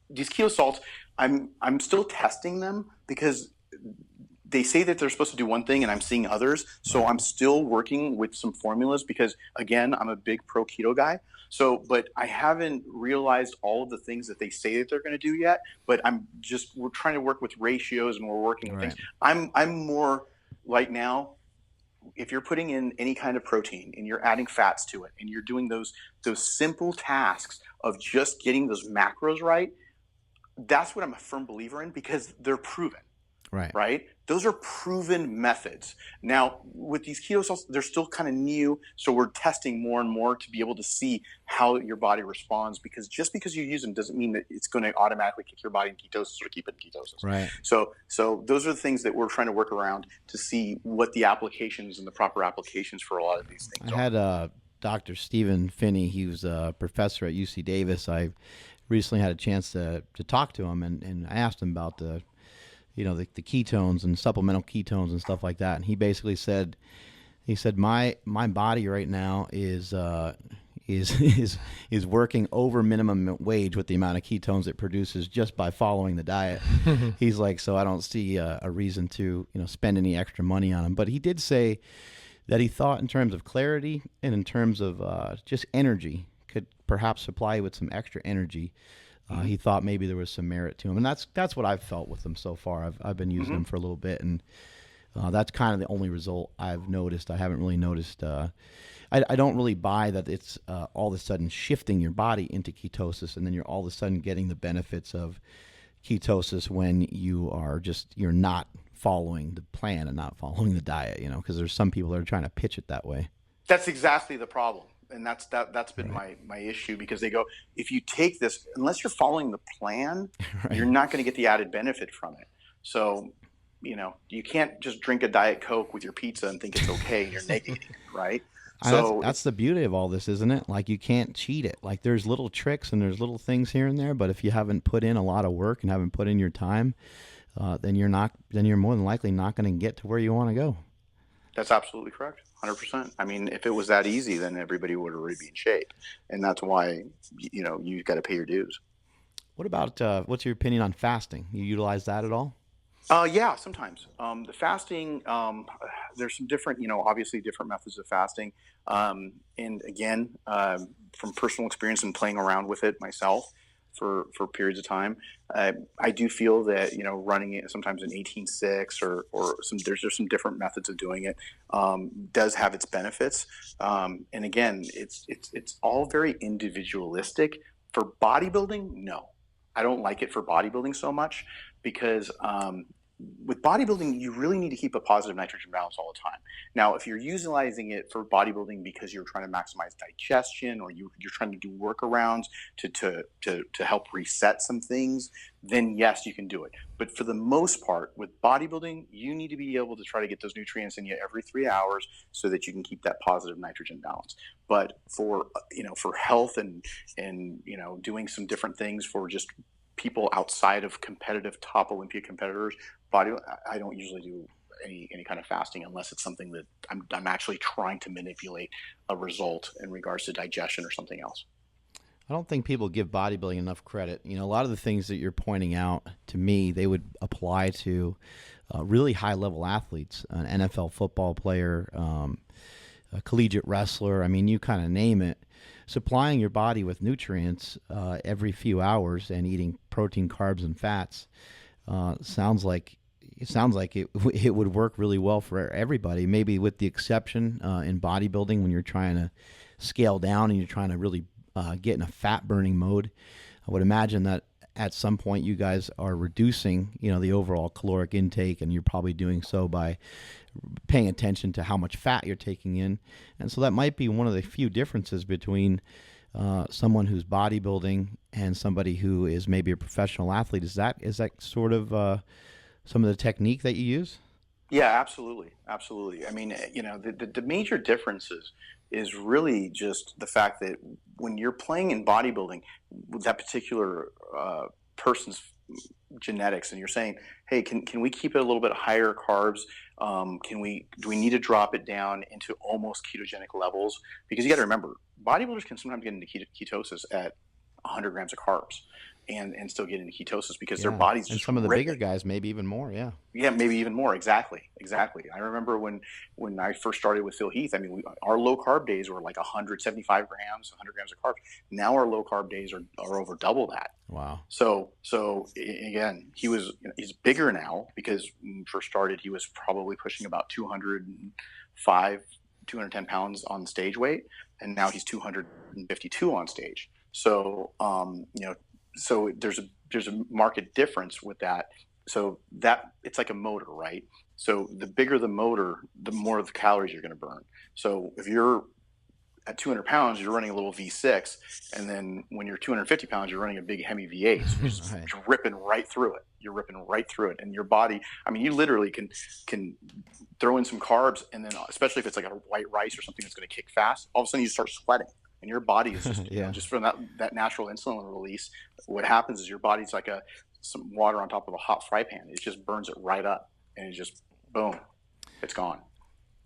these keto salts, I'm still testing them, because they say that they're supposed to do one thing and I'm seeing others. So I'm still working with some formulas, because again, I'm a big pro keto guy. So, but I haven't realized all of the things that they say that they're going to do yet, but we're trying to work with ratios, and we're working with things. I'm more right now, if you're putting in any kind of protein and you're adding fats to it, and you're doing those simple tasks of just getting those macros right, that's what I'm a firm believer in, because they're proven. Right? Those are proven methods. Now, with these keto salts, they're still kind of new, so we're testing more and more to be able to see how your body responds, because just because you use them doesn't mean that it's going to automatically kick your body in ketosis or keep it in ketosis. Right. So those are the things that we're trying to work around to see what the applications and the proper applications for a lot of these things I had Dr. Stephen Finney. He was a professor at UC Davis. I recently had a chance to talk to him, and I asked him about the ketones and supplemental ketones and stuff like that. And he basically said, my body right now is working over minimum wage with the amount of ketones it produces just by following the diet. He's like, so I don't see a reason to, spend any extra money on them. But he did say that he thought in terms of clarity and in terms of just energy, could perhaps supply you with some extra energy. He thought maybe there was some merit to him, and that's what I've felt with them so far. I've been using them for a little bit, and that's kind of the only result I've noticed. I haven't really noticed. I don't really buy that it's all of a sudden shifting your body into ketosis, and then you're all of a sudden getting the benefits of ketosis when you're not following the plan and not following the diet. Because there's some people that are trying to pitch it that way. That's exactly the problem. And that's been my issue, because they go, if you take this, unless you're following the plan, you're not going to get the added benefit from it. So, you can't just drink a Diet Coke with your pizza and think it's okay. You're negating it, right? So that's the beauty of all this, isn't it? Like, you can't cheat it. Like, there's little tricks and there's little things here and there, but if you haven't put in a lot of work and haven't put in your time, then you're more than likely not going to get to where you want to go. That's absolutely correct. 100%. I mean, if it was that easy, then everybody would already be in shape. And that's why, you've got to pay your dues. What about, what's your opinion on fasting? You utilize that at all? Yeah, sometimes. The fasting, there's some different, obviously different methods of fasting. And again, from personal experience and playing around with it myself for periods of time, I do feel that, running it sometimes in 18-6 or there's some different methods of doing it, does have its benefits. And again, it's all very individualistic. For bodybuilding, no, I don't like it for bodybuilding so much, because with bodybuilding, you really need to keep a positive nitrogen balance all the time. Now, if you're utilizing it for bodybuilding because you're trying to maximize digestion, or you're trying to do workarounds to help reset some things, then yes, you can do it. But for the most part, with bodybuilding, you need to be able to try to get those nutrients in you every 3 hours so that you can keep that positive nitrogen balance. But for for health and doing some different things for just people outside of competitive top Olympia competitors, I don't usually do any kind of fasting unless it's something that I'm actually trying to manipulate a result in regards to digestion or something else. I don't think people give bodybuilding enough credit. A lot of the things that you're pointing out, to me, they would apply to really high-level athletes, an NFL football player, a collegiate wrestler. I mean, you kind of name it. Supplying your body with nutrients every few hours and eating protein, carbs, and fats sounds like it would work really well for everybody. Maybe with the exception in bodybuilding, when you're trying to scale down and you're trying to really get in a fat burning mode. I would imagine that at some point you guys are reducing, the overall caloric intake, and you're probably doing so by paying attention to how much fat you're taking in. And so that might be one of the few differences between someone who's bodybuilding and somebody who is maybe a professional athlete. Is that sort of some of the technique that you use? Yeah, absolutely. Absolutely. I mean, the major differences is really just the fact that when you're playing in bodybuilding, with that particular person's genetics, and you're saying, hey, can we keep it a little bit higher carbs? Do we need to drop it down into almost ketogenic levels? Because you got to remember, bodybuilders can sometimes get into ketosis at 100 grams of carbs and still get into ketosis because their bodies just, and some of the bigger guys maybe even more. Yeah, maybe even more. Exactly. I remember when I first started with Heath, I mean, our low carb days were like 175 grams, 100 grams of carbs. Now our low carb days are over double that. Wow. So again, he's bigger now, because when he first started, he was probably pushing about 210 pounds on stage weight, and now he's 252 on stage. So so there's a market difference with that. So that it's like a motor, right? So the bigger the motor, the more of the calories you're going to burn. So if you're at 200 pounds, you're running a little V6, and then when you're 250 pounds, you're running a big Hemi V8. So you're just ripping right through it. And your body, I mean, you literally can throw in some carbs, and then especially if it's like a white rice or something that's going to kick fast, all of a sudden you start sweating. And your body is just, just from that natural insulin release, what happens is your body's like some water on top of a hot fry pan. It just burns it right up, and it just, boom, it's gone.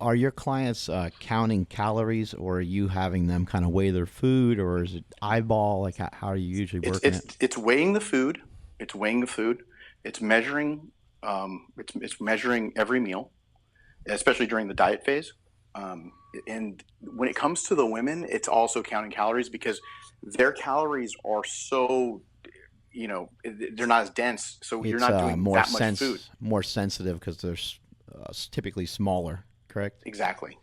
Are your clients counting calories, or are you having them kind of weigh their food, or is it eyeball? Like, how are you usually working it? It's weighing the food. It's measuring. It's measuring every meal, especially during the diet phase. And when it comes to the women, it's also counting calories, because their calories are so, they're not as dense. So you're not doing that much food. More sensitive because they're typically smaller, correct? Exactly.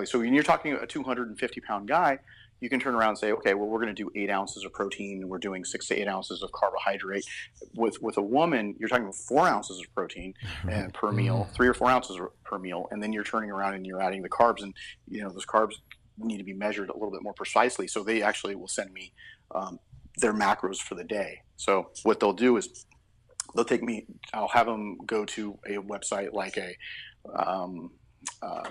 So when you're talking a 250-pound guy, you can turn around and say, okay, well, we're going to do 8 ounces of protein, and we're doing 6 to 8 ounces of carbohydrate. With a woman, you're talking 4 ounces of protein per meal, 3 or 4 ounces per meal, and then you're turning around and you're adding the carbs, and those carbs need to be measured a little bit more precisely. So they actually will send me their macros for the day. So what they'll do is I'll have them go to a website like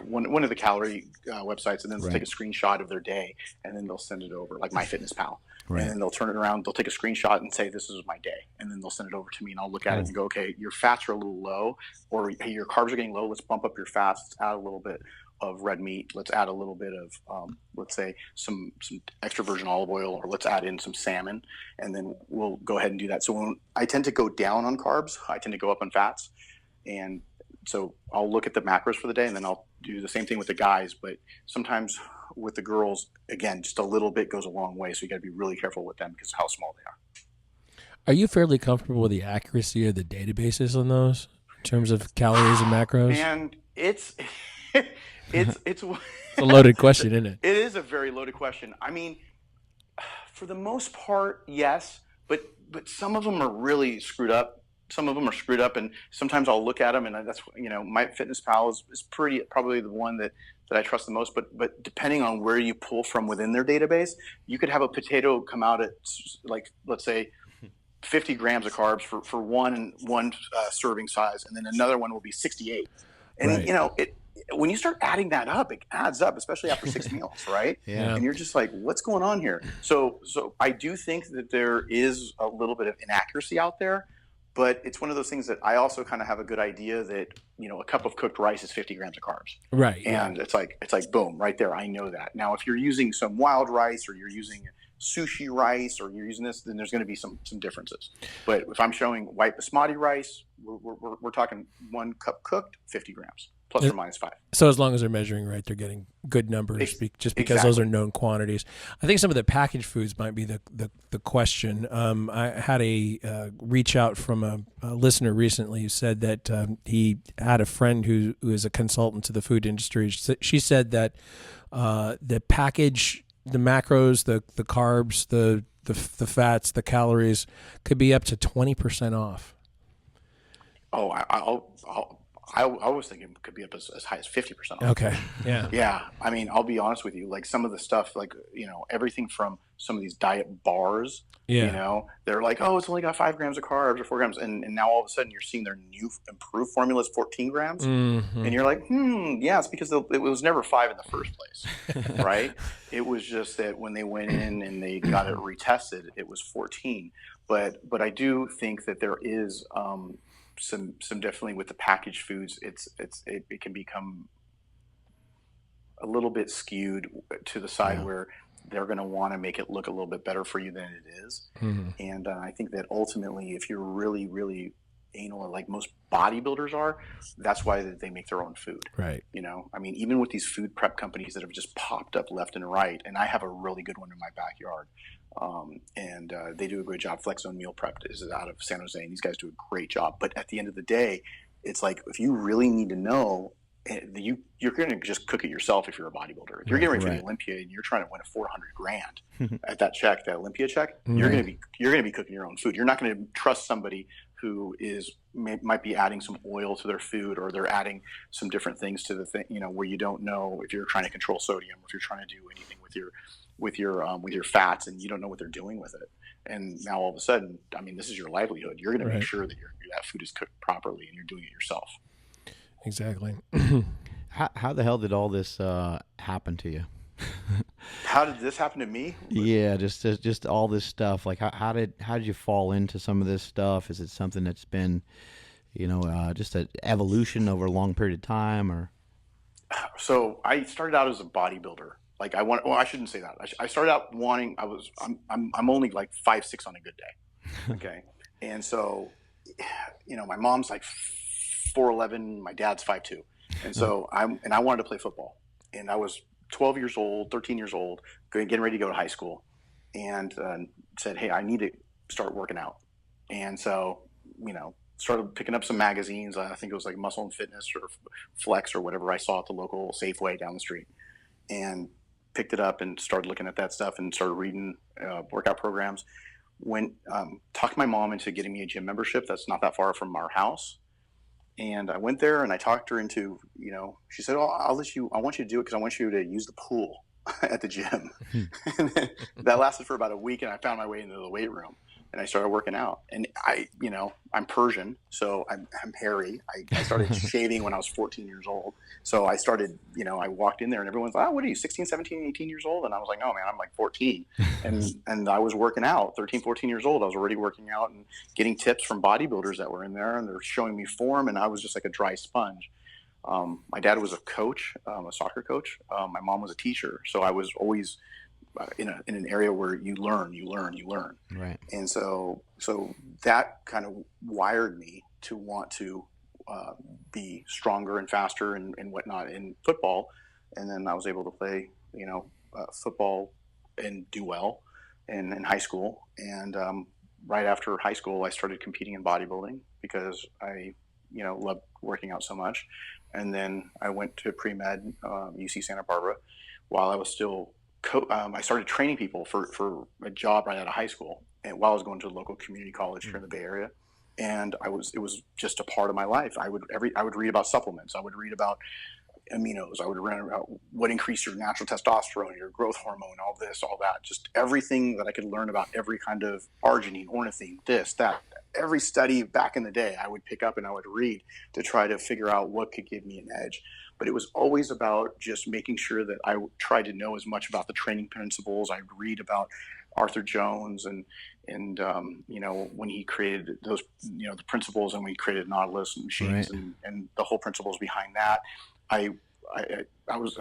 one of the calorie websites, and then they'll take a screenshot of their day, and then they'll send it over, like MyFitnessPal. Right. And then they'll turn it around, they'll take a screenshot and say, this is my day. And then they'll send it over to me, and I'll look at it and go, okay, your fats are a little low, or hey, your carbs are getting low. Let's bump up your fats. Let's add a little bit of red meat. Let's add a little bit of, let's say, some extra virgin olive oil, or let's add in some salmon, and then we'll go ahead and do that. So when I tend to go down on carbs, I tend to go up on fats. And so I'll look at the macros for the day, and then I'll do the same thing with the guys. But sometimes with the girls, again, just a little bit goes a long way. So you got to be really careful with them because of how small they are. Are you fairly comfortable with the accuracy of the databases on those in terms of calories and macros? And it's a loaded question, isn't it? It is a very loaded question. I mean, for the most part, yes, but some of them are really screwed up. some of them are screwed up, and sometimes I'll look at them, and that's, My Fitness Pal is probably the one that I trust the most. But depending on where you pull from within their database, you could have a potato come out at, like, let's say 50 grams of carbs for one serving size, and then another one will be 68. And Right. When you start adding that up, it adds up, especially after 6 meals, right? Yeah. And you're just like, what's going on here? So I do think that there is a little bit of inaccuracy out there, but it's one of those things that I also kind of have a good idea that, a cup of cooked rice is 50 grams of carbs. Right. And it's like boom, right there. I know that. Now, if you're using some wild rice, or you're using sushi rice, or you're using this, then there's going to be some differences. But if I'm showing white basmati rice, we're talking 1 cup cooked, 50 grams, plus or minus 5. So as long as they're measuring right, they're getting good numbers, just because those are known quantities. I think some of the packaged foods might be the question. I had a reach out from a listener recently who said that he had a friend who is a consultant to the food industry. She said that the package, the macros, the carbs, the fats, the calories could be up to 20% off. Oh, I was thinking it could be up as high as 50% off. Okay. Yeah. Yeah. I mean, I'll be honest with you. Like, some of the stuff, like, everything from some of these diet bars, they're like, oh, it's only got 5 grams of carbs or 4 grams. And now all of a sudden you're seeing their new improved formula is 14 grams. Mm-hmm. And you're like, yeah, it's because it was never 5 in the first place. Right. It was just that when they went in and they got it retested, it was 14. But I do think that there is, some definitely with the packaged foods, it can become a little bit skewed to the side where they're going to want to make it look a little bit better for you than it is. Mm-hmm. And I think that ultimately, if you're really, really anal, like most bodybuilders are, that's why they make their own food. Right. I mean, even with these food prep companies that have just popped up left and right, and I have a really good one in my backyard. And they do a great job. Flex Zone Meal Prep is out of San Jose, and these guys do a great job. But at the end of the day, it's like, if you really need to know, you're going to just cook it yourself if you're a bodybuilder. If you're getting ready for the Olympia and you're trying to win a 400 grand at that Olympia check, you're going to be cooking your own food. You're not going to trust somebody who might be adding some oil to their food, or they're adding some different things to the thing, where you don't know if you're trying to control sodium, or if you're trying to do anything with your fats, and you don't know what they're doing with it. And now all of a sudden, I mean, this is your livelihood. You're going to make sure that that food is cooked properly, and you're doing it yourself. Exactly. How the hell did all this happen to you? How did this happen to me? Yeah, just all this stuff. Like, how did you fall into some of this stuff? Is it something that's been, just an evolution over a long period of time, or? So I started out as a bodybuilder. Like, I shouldn't say that. I started out wanting. I'm only like 5'6" on a good day. Okay, and so, my mom's like 4'11", my dad's 5'2", and so I wanted to play football, and I was 13 years old, getting ready to go to high school, and said, hey, I need to start working out. And so, started picking up some magazines. I think it was like Muscle and Fitness or Flex or whatever I saw at the local Safeway down the street, and picked it up and started looking at that stuff and started reading workout programs. Talked my mom into getting me a gym membership that's not that far from our house. And I went there and I talked her into, she said, oh, I want you to do it because I want you to use the pool at the gym. And then that lasted for about a week, and I found my way into the weight room and I started working out. And I'm Persian, so I'm hairy. I started shaving when I was 14 years old. So I started, I walked in there and everyone's like, oh, what are you, 16, 17, 18 years old? And I was like, oh man, I'm like 14. And I was working out, 13, 14 years old. I was already working out and getting tips from bodybuilders that were in there, and they're showing me form, and I was just like a dry sponge. My dad was a coach, a soccer coach. My mom was a teacher. So I was always in an area where you learn. Right. And so that kind of wired me to want to be stronger and faster and whatnot in football. And then I was able to play, football and do well in high school. And right after high school, I started competing in bodybuilding because I, loved working out so much. And then I went to pre-med, UC Santa Barbara, while I was still I started training people for a job right out of high school, and while I was going to a local community college here in the Bay Area. and it was just a part of my life. I would read about supplements. I would read about aminos. I would read about what increased your natural testosterone, your growth hormone, all this, all that. Just everything that I could learn about every kind of arginine, ornithine, this, that. Every study back in the day, I would pick up and I would read to try to figure out what could give me an edge. But it was always about just making sure that I tried to know as much about the training principles. I'd read about Arthur Jones and when he created those, the principles, and when he created Nautilus and machines, Right. and the whole principles behind that. I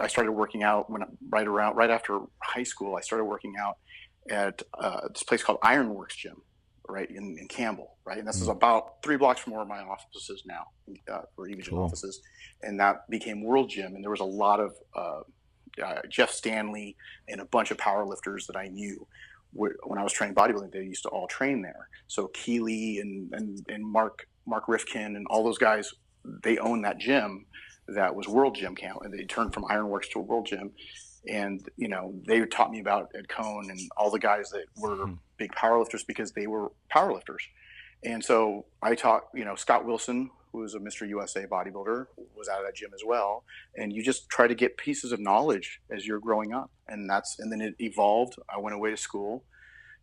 started working out right after high school. I started working out at this place called Ironworks Gym, right in Campbell, right, and this is about 3 blocks from where my office is now, where Evogen offices, and that became World Gym, and there was a lot of Jeff Stanley and a bunch of powerlifters that I knew. When I was training bodybuilding, they used to all train there. So Keeley and Mark Rifkin and all those guys, they owned that gym. That was World Gym Camp, and they turned from Ironworks to a World Gym. And, they taught me about Ed Cohn and all the guys that were big powerlifters because they were powerlifters. And so I taught, Scott Wilson, who was a Mr. USA bodybuilder, was out of that gym as well. And you just try to get pieces of knowledge as you're growing up. And then it evolved. I went away to school,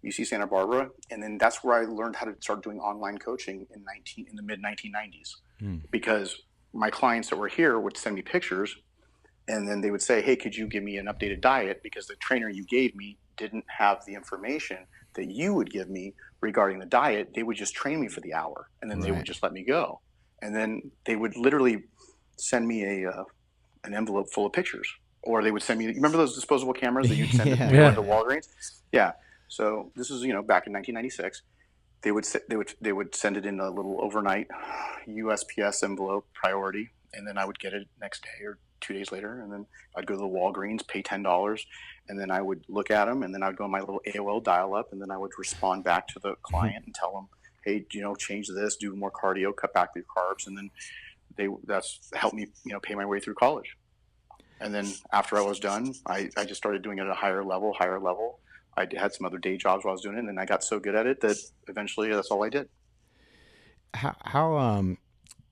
UC Santa Barbara. And then that's where I learned how to start doing online coaching in the mid 1990s, because my clients that were here would send me pictures, and then they would say, hey, could you give me an updated diet? Because the trainer you gave me didn't have the information that you would give me regarding the diet. They would just train me for the hour, and then they would just let me go. And then they would literally send me an envelope full of pictures, or they would send me, you remember those disposable cameras that you'd send to Walgreens? Yeah. So this is, back in 1996. They would send it in a little overnight USPS envelope, priority, and then I would get it next day or 2 days later, and then I'd go to the Walgreens, pay $10, and then I would look at them, and then I'd go on my little AOL dial-up, and then I would respond back to the client and tell them, hey, change this, do more cardio, cut back the carbs, and then that's helped me, pay my way through college. And then after I was done, I just started doing it at a higher level. I had some other day jobs while I was doing it, and I got so good at it that eventually that's all I did.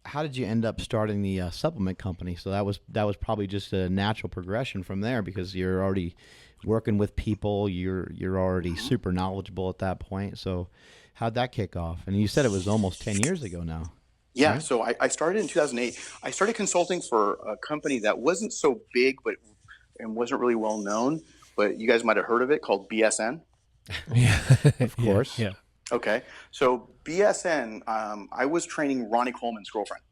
How did you end up starting the supplement company? So that was probably just a natural progression from there, because you're already working with people. You're already super knowledgeable at that point. So how'd that kick off? And you said it was almost 10 years ago now. Yeah. Right? So I started in 2008. I started consulting for a company that wasn't so big, and wasn't really well known, but you guys might have heard of it, called BSN. Yeah, of course. Yeah. Okay. So BSN, I was training Ronnie Coleman's girlfriend,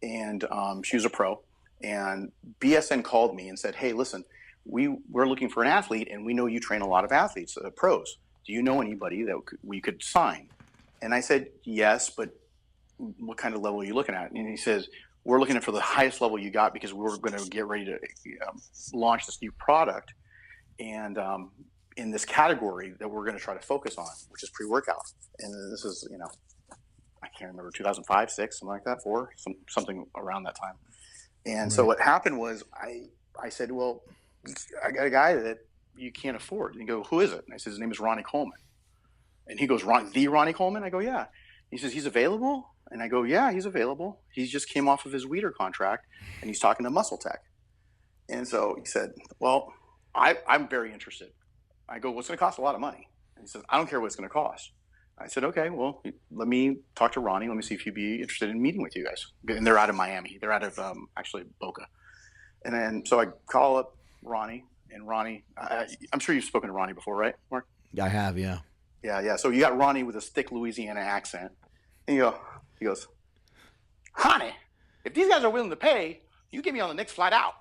and she was a pro, and BSN called me and said, hey, listen, we're looking for an athlete, and we know you train a lot of athletes, pros. Do you know anybody that we could sign? And I said, yes, but what kind of level are you looking at? And he says, we're looking for the highest level you got, because we're going to get ready to launch this new product, and in this category that we're going to try to focus on, which is pre-workout. And this is, I can't remember, 2005, 6, something like that, 4, something around that time. And so what happened was I said, well, I got a guy that you can't afford. And he goes, who is it? And I said, his name is Ronnie Coleman. And he goes, the Ronnie Coleman? I go, yeah. He says, he's available? And I go, yeah, he's available. He just came off of his Weider contract, and he's talking to Muscle Tech. And so he said, well, I'm very interested. I go, well, it's going to cost a lot of money. And he says, I don't care what it's going to cost. I said, okay, well, let me talk to Ronnie. Let me see if he'd be interested in meeting with you guys. And they're out of Miami. They're out of actually Boca. And then so I call up Ronnie, and Ronnie, I'm sure you've spoken to Ronnie before, right, Mark? I have, yeah. Yeah. So you got Ronnie with a thick Louisiana accent. And he goes, Hany, if these guys are willing to pay, you get me on the next flight out.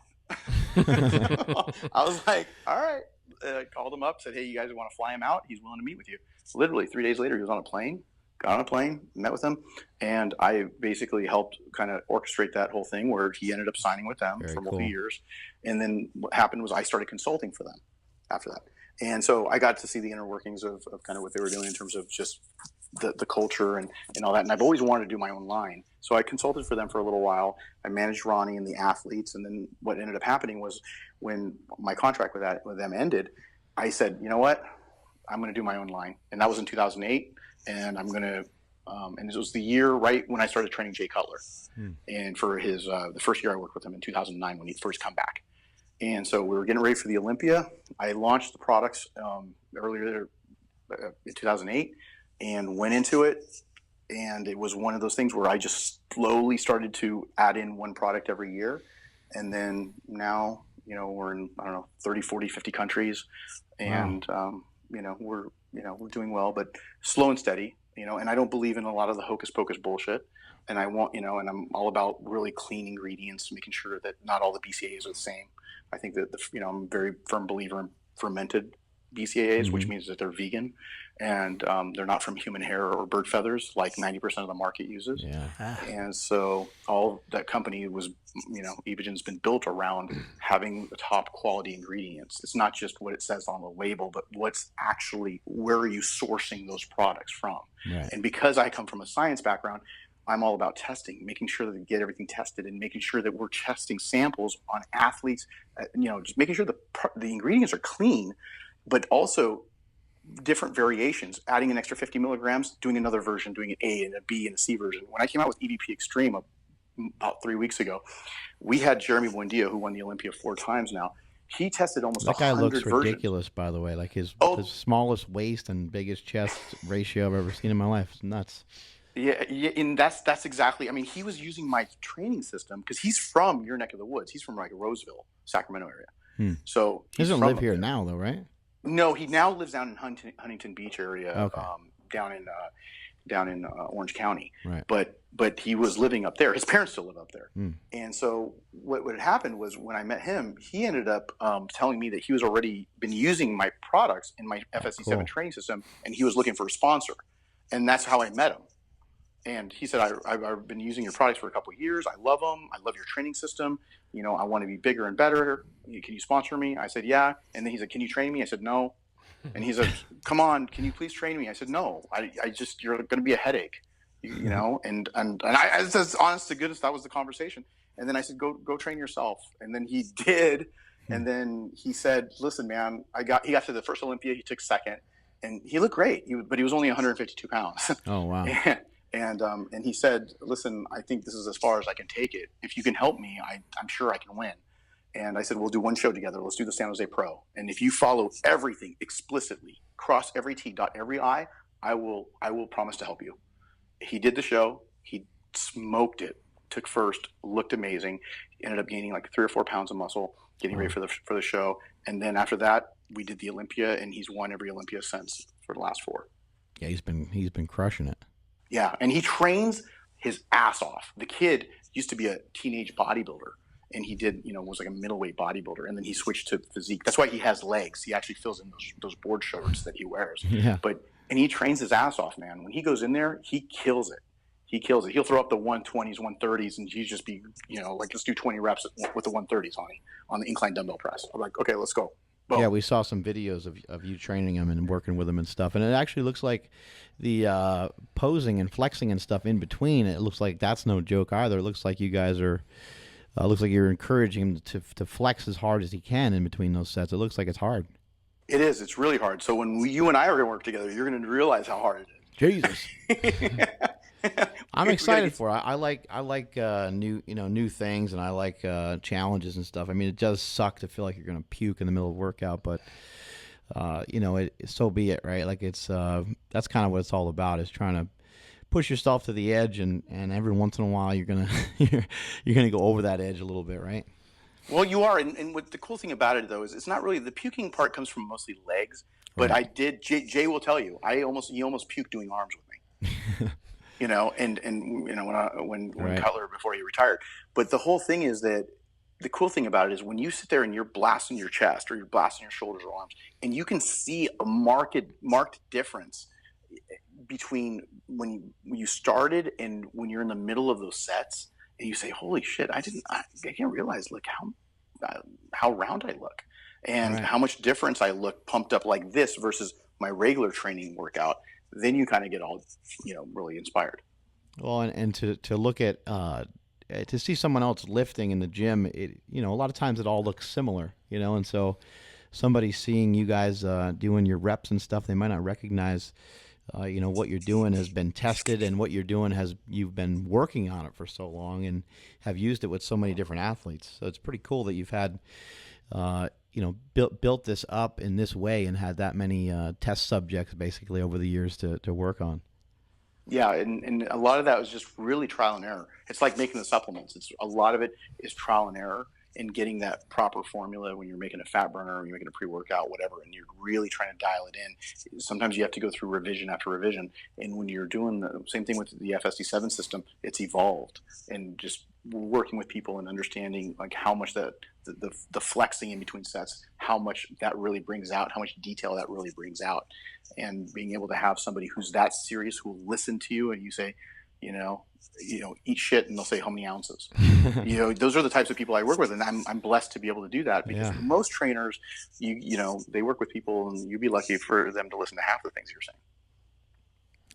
I was like, all right. I called him up, said, hey, you guys want to fly him out? He's willing to meet with you. Literally 3 days later, he was on a plane, got on a plane, met with him, and I basically helped kind of orchestrate that whole thing, where he ended up signing with them for multiple years. And then what happened was I started consulting for them after that. And so I got to see the inner workings of kind of what they were doing in terms of just the culture and all that. And I've always wanted to do my own line. So I consulted for them for a little while. I managed Ronnie and the athletes. And then what ended up happening was, when my contract with them ended, I said, you know what? I'm going to do my own line. And that was in 2008. And I'm going to And it was the year right when I started training Jay Cutler, and for his the first year I worked with him in 2009 when he first come back. And so we were getting ready for the Olympia. I launched the products earlier in 2008 and went into it. And it was one of those things where I just slowly started to add in one product every year. And then now, we're in, 30, 40, 50 countries. And, Wow. We're doing well, but slow and steady, and I don't believe in a lot of the hocus pocus bullshit. And I want, and I'm all about really clean ingredients, making sure that not all the BCAAs are the same. I think that, I'm a very firm believer in fermented BCAAs, which means that they're vegan and they're not from human hair or bird feathers like 90% of the market uses. Yeah. And so all that company was, Evogen's been built around having the top quality ingredients. It's not just what it says on the label, but what's actually, where are you sourcing those products from? Right. And because I come from a science background, I'm all about testing, making sure that we get everything tested and making sure that we're testing samples on athletes, just making sure the ingredients are clean, but also different variations, adding an extra 50 milligrams, doing another version, doing an A and a B and a C version. When I came out with EVP Extreme about 3 weeks ago, we had Jeremy Buendia, who won the Olympia 4 times now. He tested almost 100 That guy looks versions. ridiculous, by the way. Like his smallest waist and biggest chest ratio I've ever seen in my life. It's nuts. Yeah, and that's exactly. I mean, he was using my training system because he's from your neck of the woods. He's from like Roseville, Sacramento area. So he doesn't live here now, though, right? No, he now lives down in Huntington Beach area, Okay. down in Orange County. Right. But he was living up there. His parents still live up there. And so what had happened was when I met him, he ended up telling me that he was already been using my products in my FSC7 training system, and he was looking for a sponsor. And that's how I met him. And he said, I've been using your products for a couple of years. I love them. I love your training system. I want to be bigger and better. Can you sponsor me? I said, yeah. And then he said, can you train me? I said, no. And he said, come on, can you please train me? I said, no, you're going to be a headache, and I said, honest to goodness, that was the conversation. And then I said, go train yourself. And then he did. And then he said, listen, man, he got to the first Olympia. He took second and he looked great, but he was only 152 pounds. Oh, wow. And he said, listen, I think this is as far as I can take it. If you can help me, I'm sure I can win. And I said, we'll do one show together. Let's do the San Jose Pro. And if you follow everything explicitly, cross every T, dot every I, I will promise to help you. He did the show. He smoked it, took first, looked amazing, ended up gaining like 3 or 4 pounds of muscle, getting ready for the show. And then after that, we did the Olympia, and he's won every Olympia since for the last 4. Yeah, he's been crushing it. Yeah, and he trains his ass off. The kid used to be a teenage bodybuilder, and he did, was like a middleweight bodybuilder, and then he switched to physique. That's why he has legs. He actually fills in those board shorts that he wears. Yeah. And he trains his ass off, man. When he goes in there, he kills it. He kills it. He'll throw up the 120s, 130s, and he'd just be, like, let's do 20 reps with the 130s on the incline dumbbell press. I'm like, okay, let's go. Boom. Yeah, we saw some videos of you training him and working with him and stuff, and it actually looks like the posing and flexing and stuff in between. It looks like that's no joke either. It looks like you guys are, looks like you're encouraging him to flex as hard as he can in between those sets. It looks like it's hard. It is. It's really hard. So when you and I are going to work together, you're going to realize how hard it is. Jesus. I'm excited for it. I like new things, and I like challenges and stuff. I mean, it does suck to feel like you're going to puke in the middle of a workout, but so be it, right? Like it's that's kind of what it's all about, is trying to push yourself to the edge, and every once in a while you're gonna you're gonna go over that edge a little bit, right? Well, you are, and what the cool thing about it though is it's not really the puking part comes from mostly legs, but Right. I did. Jay will tell you, he almost puked doing arms with me. When Right. Cutler before he retired. But the whole thing is that the cool thing about it is when you sit there and you're blasting your chest or you're blasting your shoulders or arms, and you can see a marked difference between when you started and when you're in the middle of those sets, and you say, "Holy shit! I can't realize like how round I look, and Right. how much difference I look pumped up like this versus my regular training workout." Then you kind of get all, really inspired. Well, and to look at to see someone else lifting in the gym, it a lot of times it all looks similar, and so somebody seeing you guys doing your reps and stuff, they might not recognize what you're doing has been tested, and what you're doing you've been working on it for so long and have used it with so many different athletes. So it's pretty cool that you've had, built this up in this way and had that many test subjects basically over the years to work on. Yeah, and a lot of that was just really trial and error. It's like making the supplements. A lot of it is trial and error and getting that proper formula when you're making a fat burner or you're making a pre-workout, whatever, and you're really trying to dial it in. Sometimes you have to go through revision after revision. And when you're doing the same thing with the FSD7 system, it's evolved. And just working with people and understanding like how much the flexing in between sets, how much that really brings out, how much detail that really brings out. And being able to have somebody who's that serious, who will listen to you and you say, eat shit, and they'll say how many ounces. Those are the types of people I work with, and I'm blessed to be able to do that, because most trainers, they work with people, and you'd be lucky for them to listen to half the things you're saying.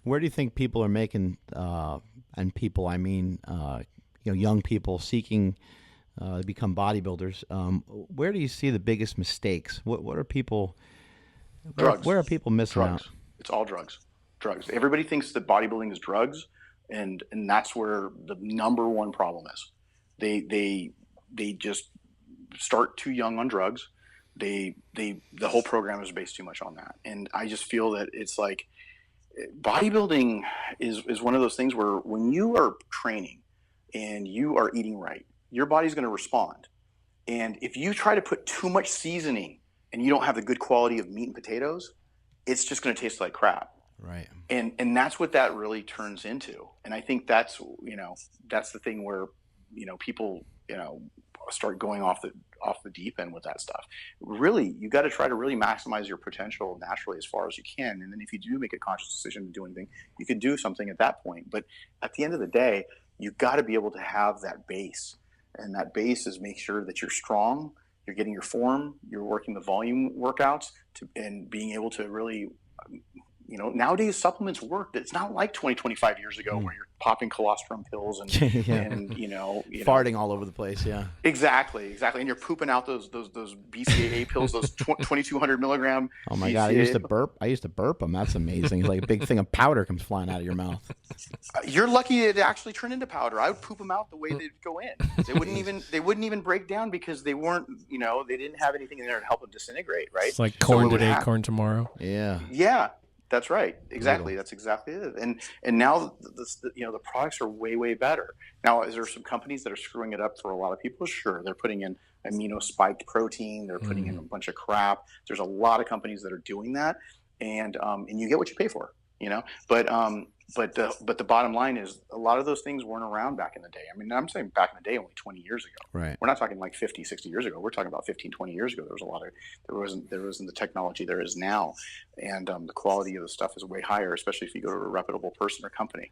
Where do you think people are making, and people, I mean, young people seeking to become bodybuilders? Where do you see the biggest mistakes? What are people? Drugs. Where are people missing out? It's all drugs. Everybody thinks that bodybuilding is drugs. And that's where the number one problem is. They just start too young on drugs. The whole program is based too much on that. And I just feel that it's like bodybuilding is one of those things where when you are training and you are eating right, your body's going to respond. And if you try to put too much seasoning and you don't have the good quality of meat and potatoes, it's just going to taste like crap. Right. And that's what that really turns into. And I think that's the thing where, people, start going off the deep end with that stuff. Really, you got to try to really maximize your potential naturally as far as you can. And then if you do make a conscious decision to do anything, you can do something at that point. But at the end of the day, you got to be able to have that base. And that base is make sure that you're strong, you're getting your form, you're working the volume workouts and being able to really, nowadays supplements work. It's not like 25 years ago where you're popping colostrum pills and, and farting all over the place. Yeah, exactly. And you're pooping out those BCAA pills, those 2,200 milligram. Oh my God. I used to burp them. That's amazing. It's like a big thing of powder comes flying out of your mouth. You're lucky it actually turned into powder. I would poop them out the way they'd go in. They wouldn't even break down because they weren't, they didn't have anything in there to help them disintegrate. Right. It's like corn today, corn tomorrow. Yeah. Yeah. That's right. Exactly. That's exactly it. And now the products are way, way better. Now, is there some companies that are screwing it up for a lot of people? Sure. They're putting in amino spiked protein. They're putting in a bunch of crap. There's a lot of companies that are doing that, and you get what you pay for, But the bottom line is a lot of those things weren't around back in the day. I mean, I'm saying back in the day, only 20 years ago. Right. We're not talking like 50, 60 years ago. We're talking about 15, 20 years ago. There wasn't the technology there is now. And the quality of the stuff is way higher, especially if you go to a reputable person or company.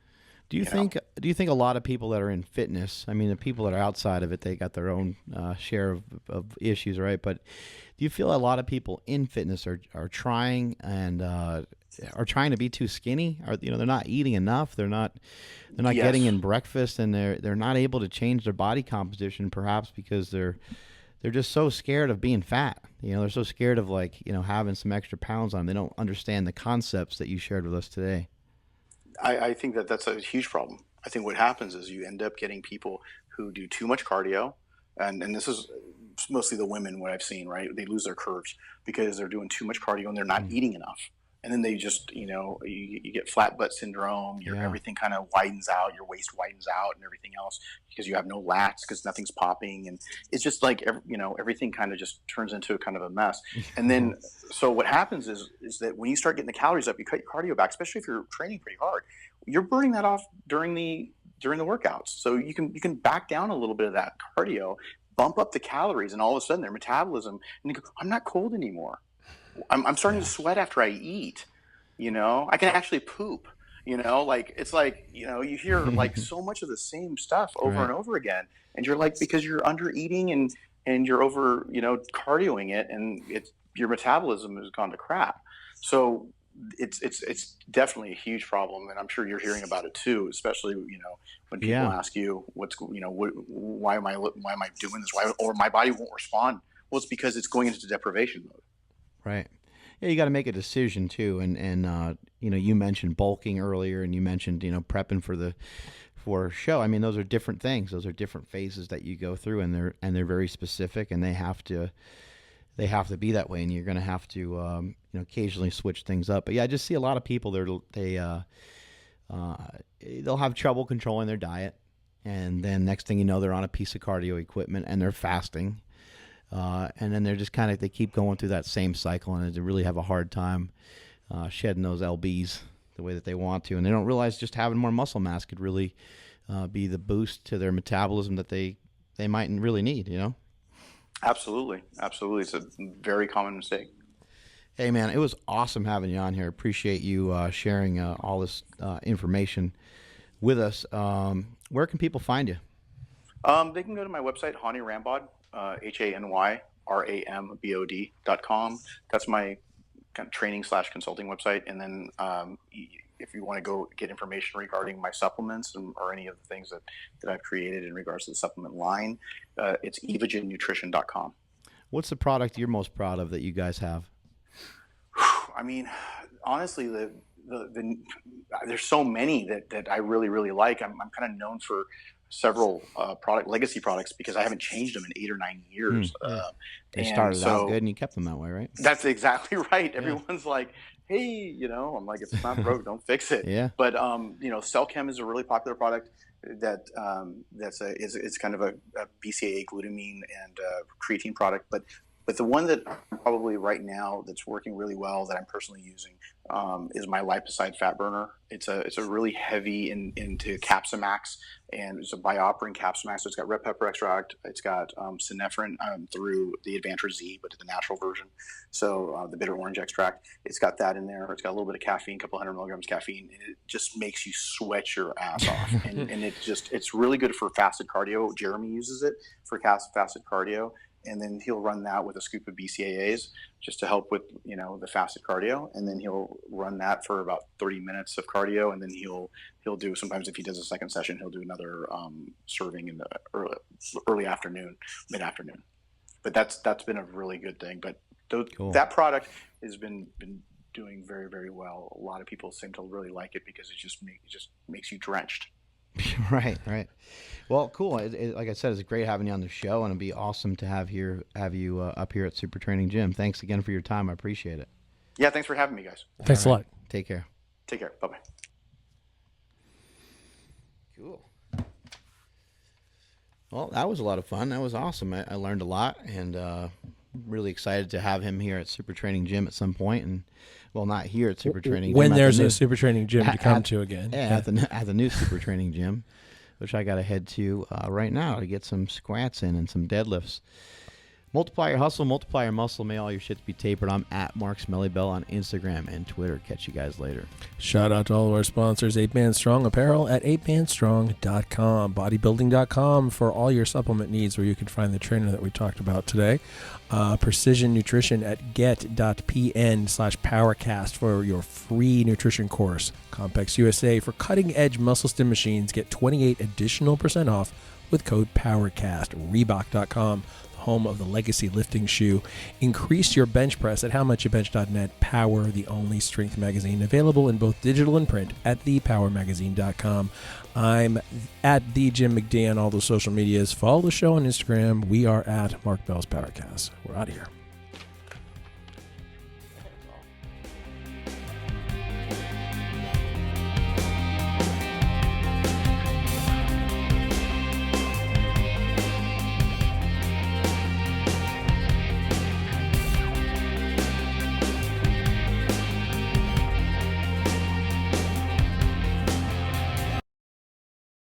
Do you think a lot of people that are in fitness, I mean, the people that are outside of it, they got their own share of issues, right? But do you feel a lot of people in fitness are trying and are trying to be too skinny? Or they're not eating enough. They're not Yes. getting in breakfast, and they're not able to change their body composition, perhaps because they're just so scared of being fat. They're so scared of having some extra pounds on them. They don't understand the concepts that you shared with us today. I think that's a huge problem. I think what happens is you end up getting people who do too much cardio, and this is mostly the women, what I've seen, right? They lose their curves because they're doing too much cardio and they're not eating enough. And then they just, you get flat butt syndrome, everything kind of widens out, your waist widens out and everything else because you have no lats because nothing's popping. And it's just like, everything kind of just turns into kind of a mess. And then, so what happens is that when you start getting the calories up, you cut your cardio back, especially if you're training pretty hard, you're burning that off during the workouts. So you can back down a little bit of that cardio, bump up the calories, and all of a sudden their metabolism, and you go, I'm not cold anymore. I'm starting to sweat after I eat, I can actually poop, it's like, you hear like so much of the same stuff over and over again. And you're like, because you're under eating and you're over, cardioing it, and your metabolism has gone to crap. So it's definitely a huge problem. And I'm sure you're hearing about it too, especially, when people ask you why am I doing this? Or my body won't respond. Well, it's because it's going into deprivation mode. Right. Yeah, you got to make a decision too, and you mentioned bulking earlier, and you mentioned prepping for a show. I mean, those are different things. Those are different phases that you go through, and they're very specific, and they have to be that way, and you're going to have to occasionally switch things up. But yeah, I just see a lot of people they'll have trouble controlling their diet, and then next thing you know, they're on a piece of cardio equipment and they're fasting. And then they're just they keep going through that same cycle, and they really have a hard time shedding those lbs the way that they want to. And they don't realize just having more muscle mass could really be the boost to their metabolism that they mightn't really need, Absolutely. It's a very common mistake. Hey, man, it was awesome having you on here. Appreciate you sharing all this information with us. Where can people find you? They can go to my website, Hany Rambod, HanyRambod.com. That's my kind of training / consulting website. And then if you want to go get information regarding my supplements or any of the things that I've created in regards to the supplement line, it's evogennutrition.com. What's the product you're most proud of that you guys have? I mean, honestly, there's so many that I really, really like. I'm kind of known for several legacy products because I haven't changed them in 8 or 9 years. They started out good and you kept them that way, right? That's exactly right. Everyone's like, hey, I'm like, if it's not broke, don't fix it. Yeah. But Cellchem is a really popular product that it's kind of a BCAA, glutamine, and creatine product. But the one that probably right now that's working really well that I'm personally using is my liposide fat burner. It's a really heavy into Capsamax, and it's a bioperin Capsamax. So it's got red pepper extract. It's got synephrine through the Advantage Z, but the natural version. So the bitter orange extract. It's got that in there. It's got a little bit of caffeine, a couple hundred milligrams caffeine. And it just makes you sweat your ass off. and it's really good for fasted cardio. Jeremy uses it for fasted cardio. And then he'll run that with a scoop of BCAAs just to help with, the fasted cardio. And then he'll run that for about 30 minutes of cardio. And then he'll do, sometimes if he does a second session, he'll do another serving in the early afternoon, mid-afternoon. But that's been a really good thing. But Cool. That product has been doing very, very well. A lot of people seem to really like it because it just makes you drenched. Right. Well, cool. Like I said, it's great having you on the show, and it'd be awesome to have you up here at Super Training Gym. Thanks again for your time. I appreciate it. Yeah, thanks for having me, guys. Thanks a lot. Take care. Take care. Bye-bye. Cool. Well, that was a lot of fun. That was awesome. I learned a lot, and really excited to have him here at Super Training Gym at some point. And well, not here at Super Training Gym. When there's a Super Training Gym to come to again. Yeah, at the new Super Training Gym, which I got to head to right now to get some squats in and some deadlifts. Multiply your hustle, multiply your muscle. May all your shits be tapered. I'm at Mark Smellybell on Instagram and Twitter. Catch you guys later. Shout out to all of our sponsors, 8Man Strong Apparel at 8manstrong.com, bodybuilding.com for all your supplement needs, where you can find the trainer that we talked about today. Precision Nutrition at get.pn/PowerCast for your free nutrition course. Complex USA for cutting-edge muscle stim machines. Get 28% additional off with code PowerCast. Reebok.com, home of the legacy lifting shoe. Increase your bench press at howmuchyoubench.net. Power, the only strength magazine available in both digital and print at thepowermagazine.com. I'm at the Jim McD on all the social medias. Follow the show on Instagram. We are at Mark Bell's PowerCast. We're out of here.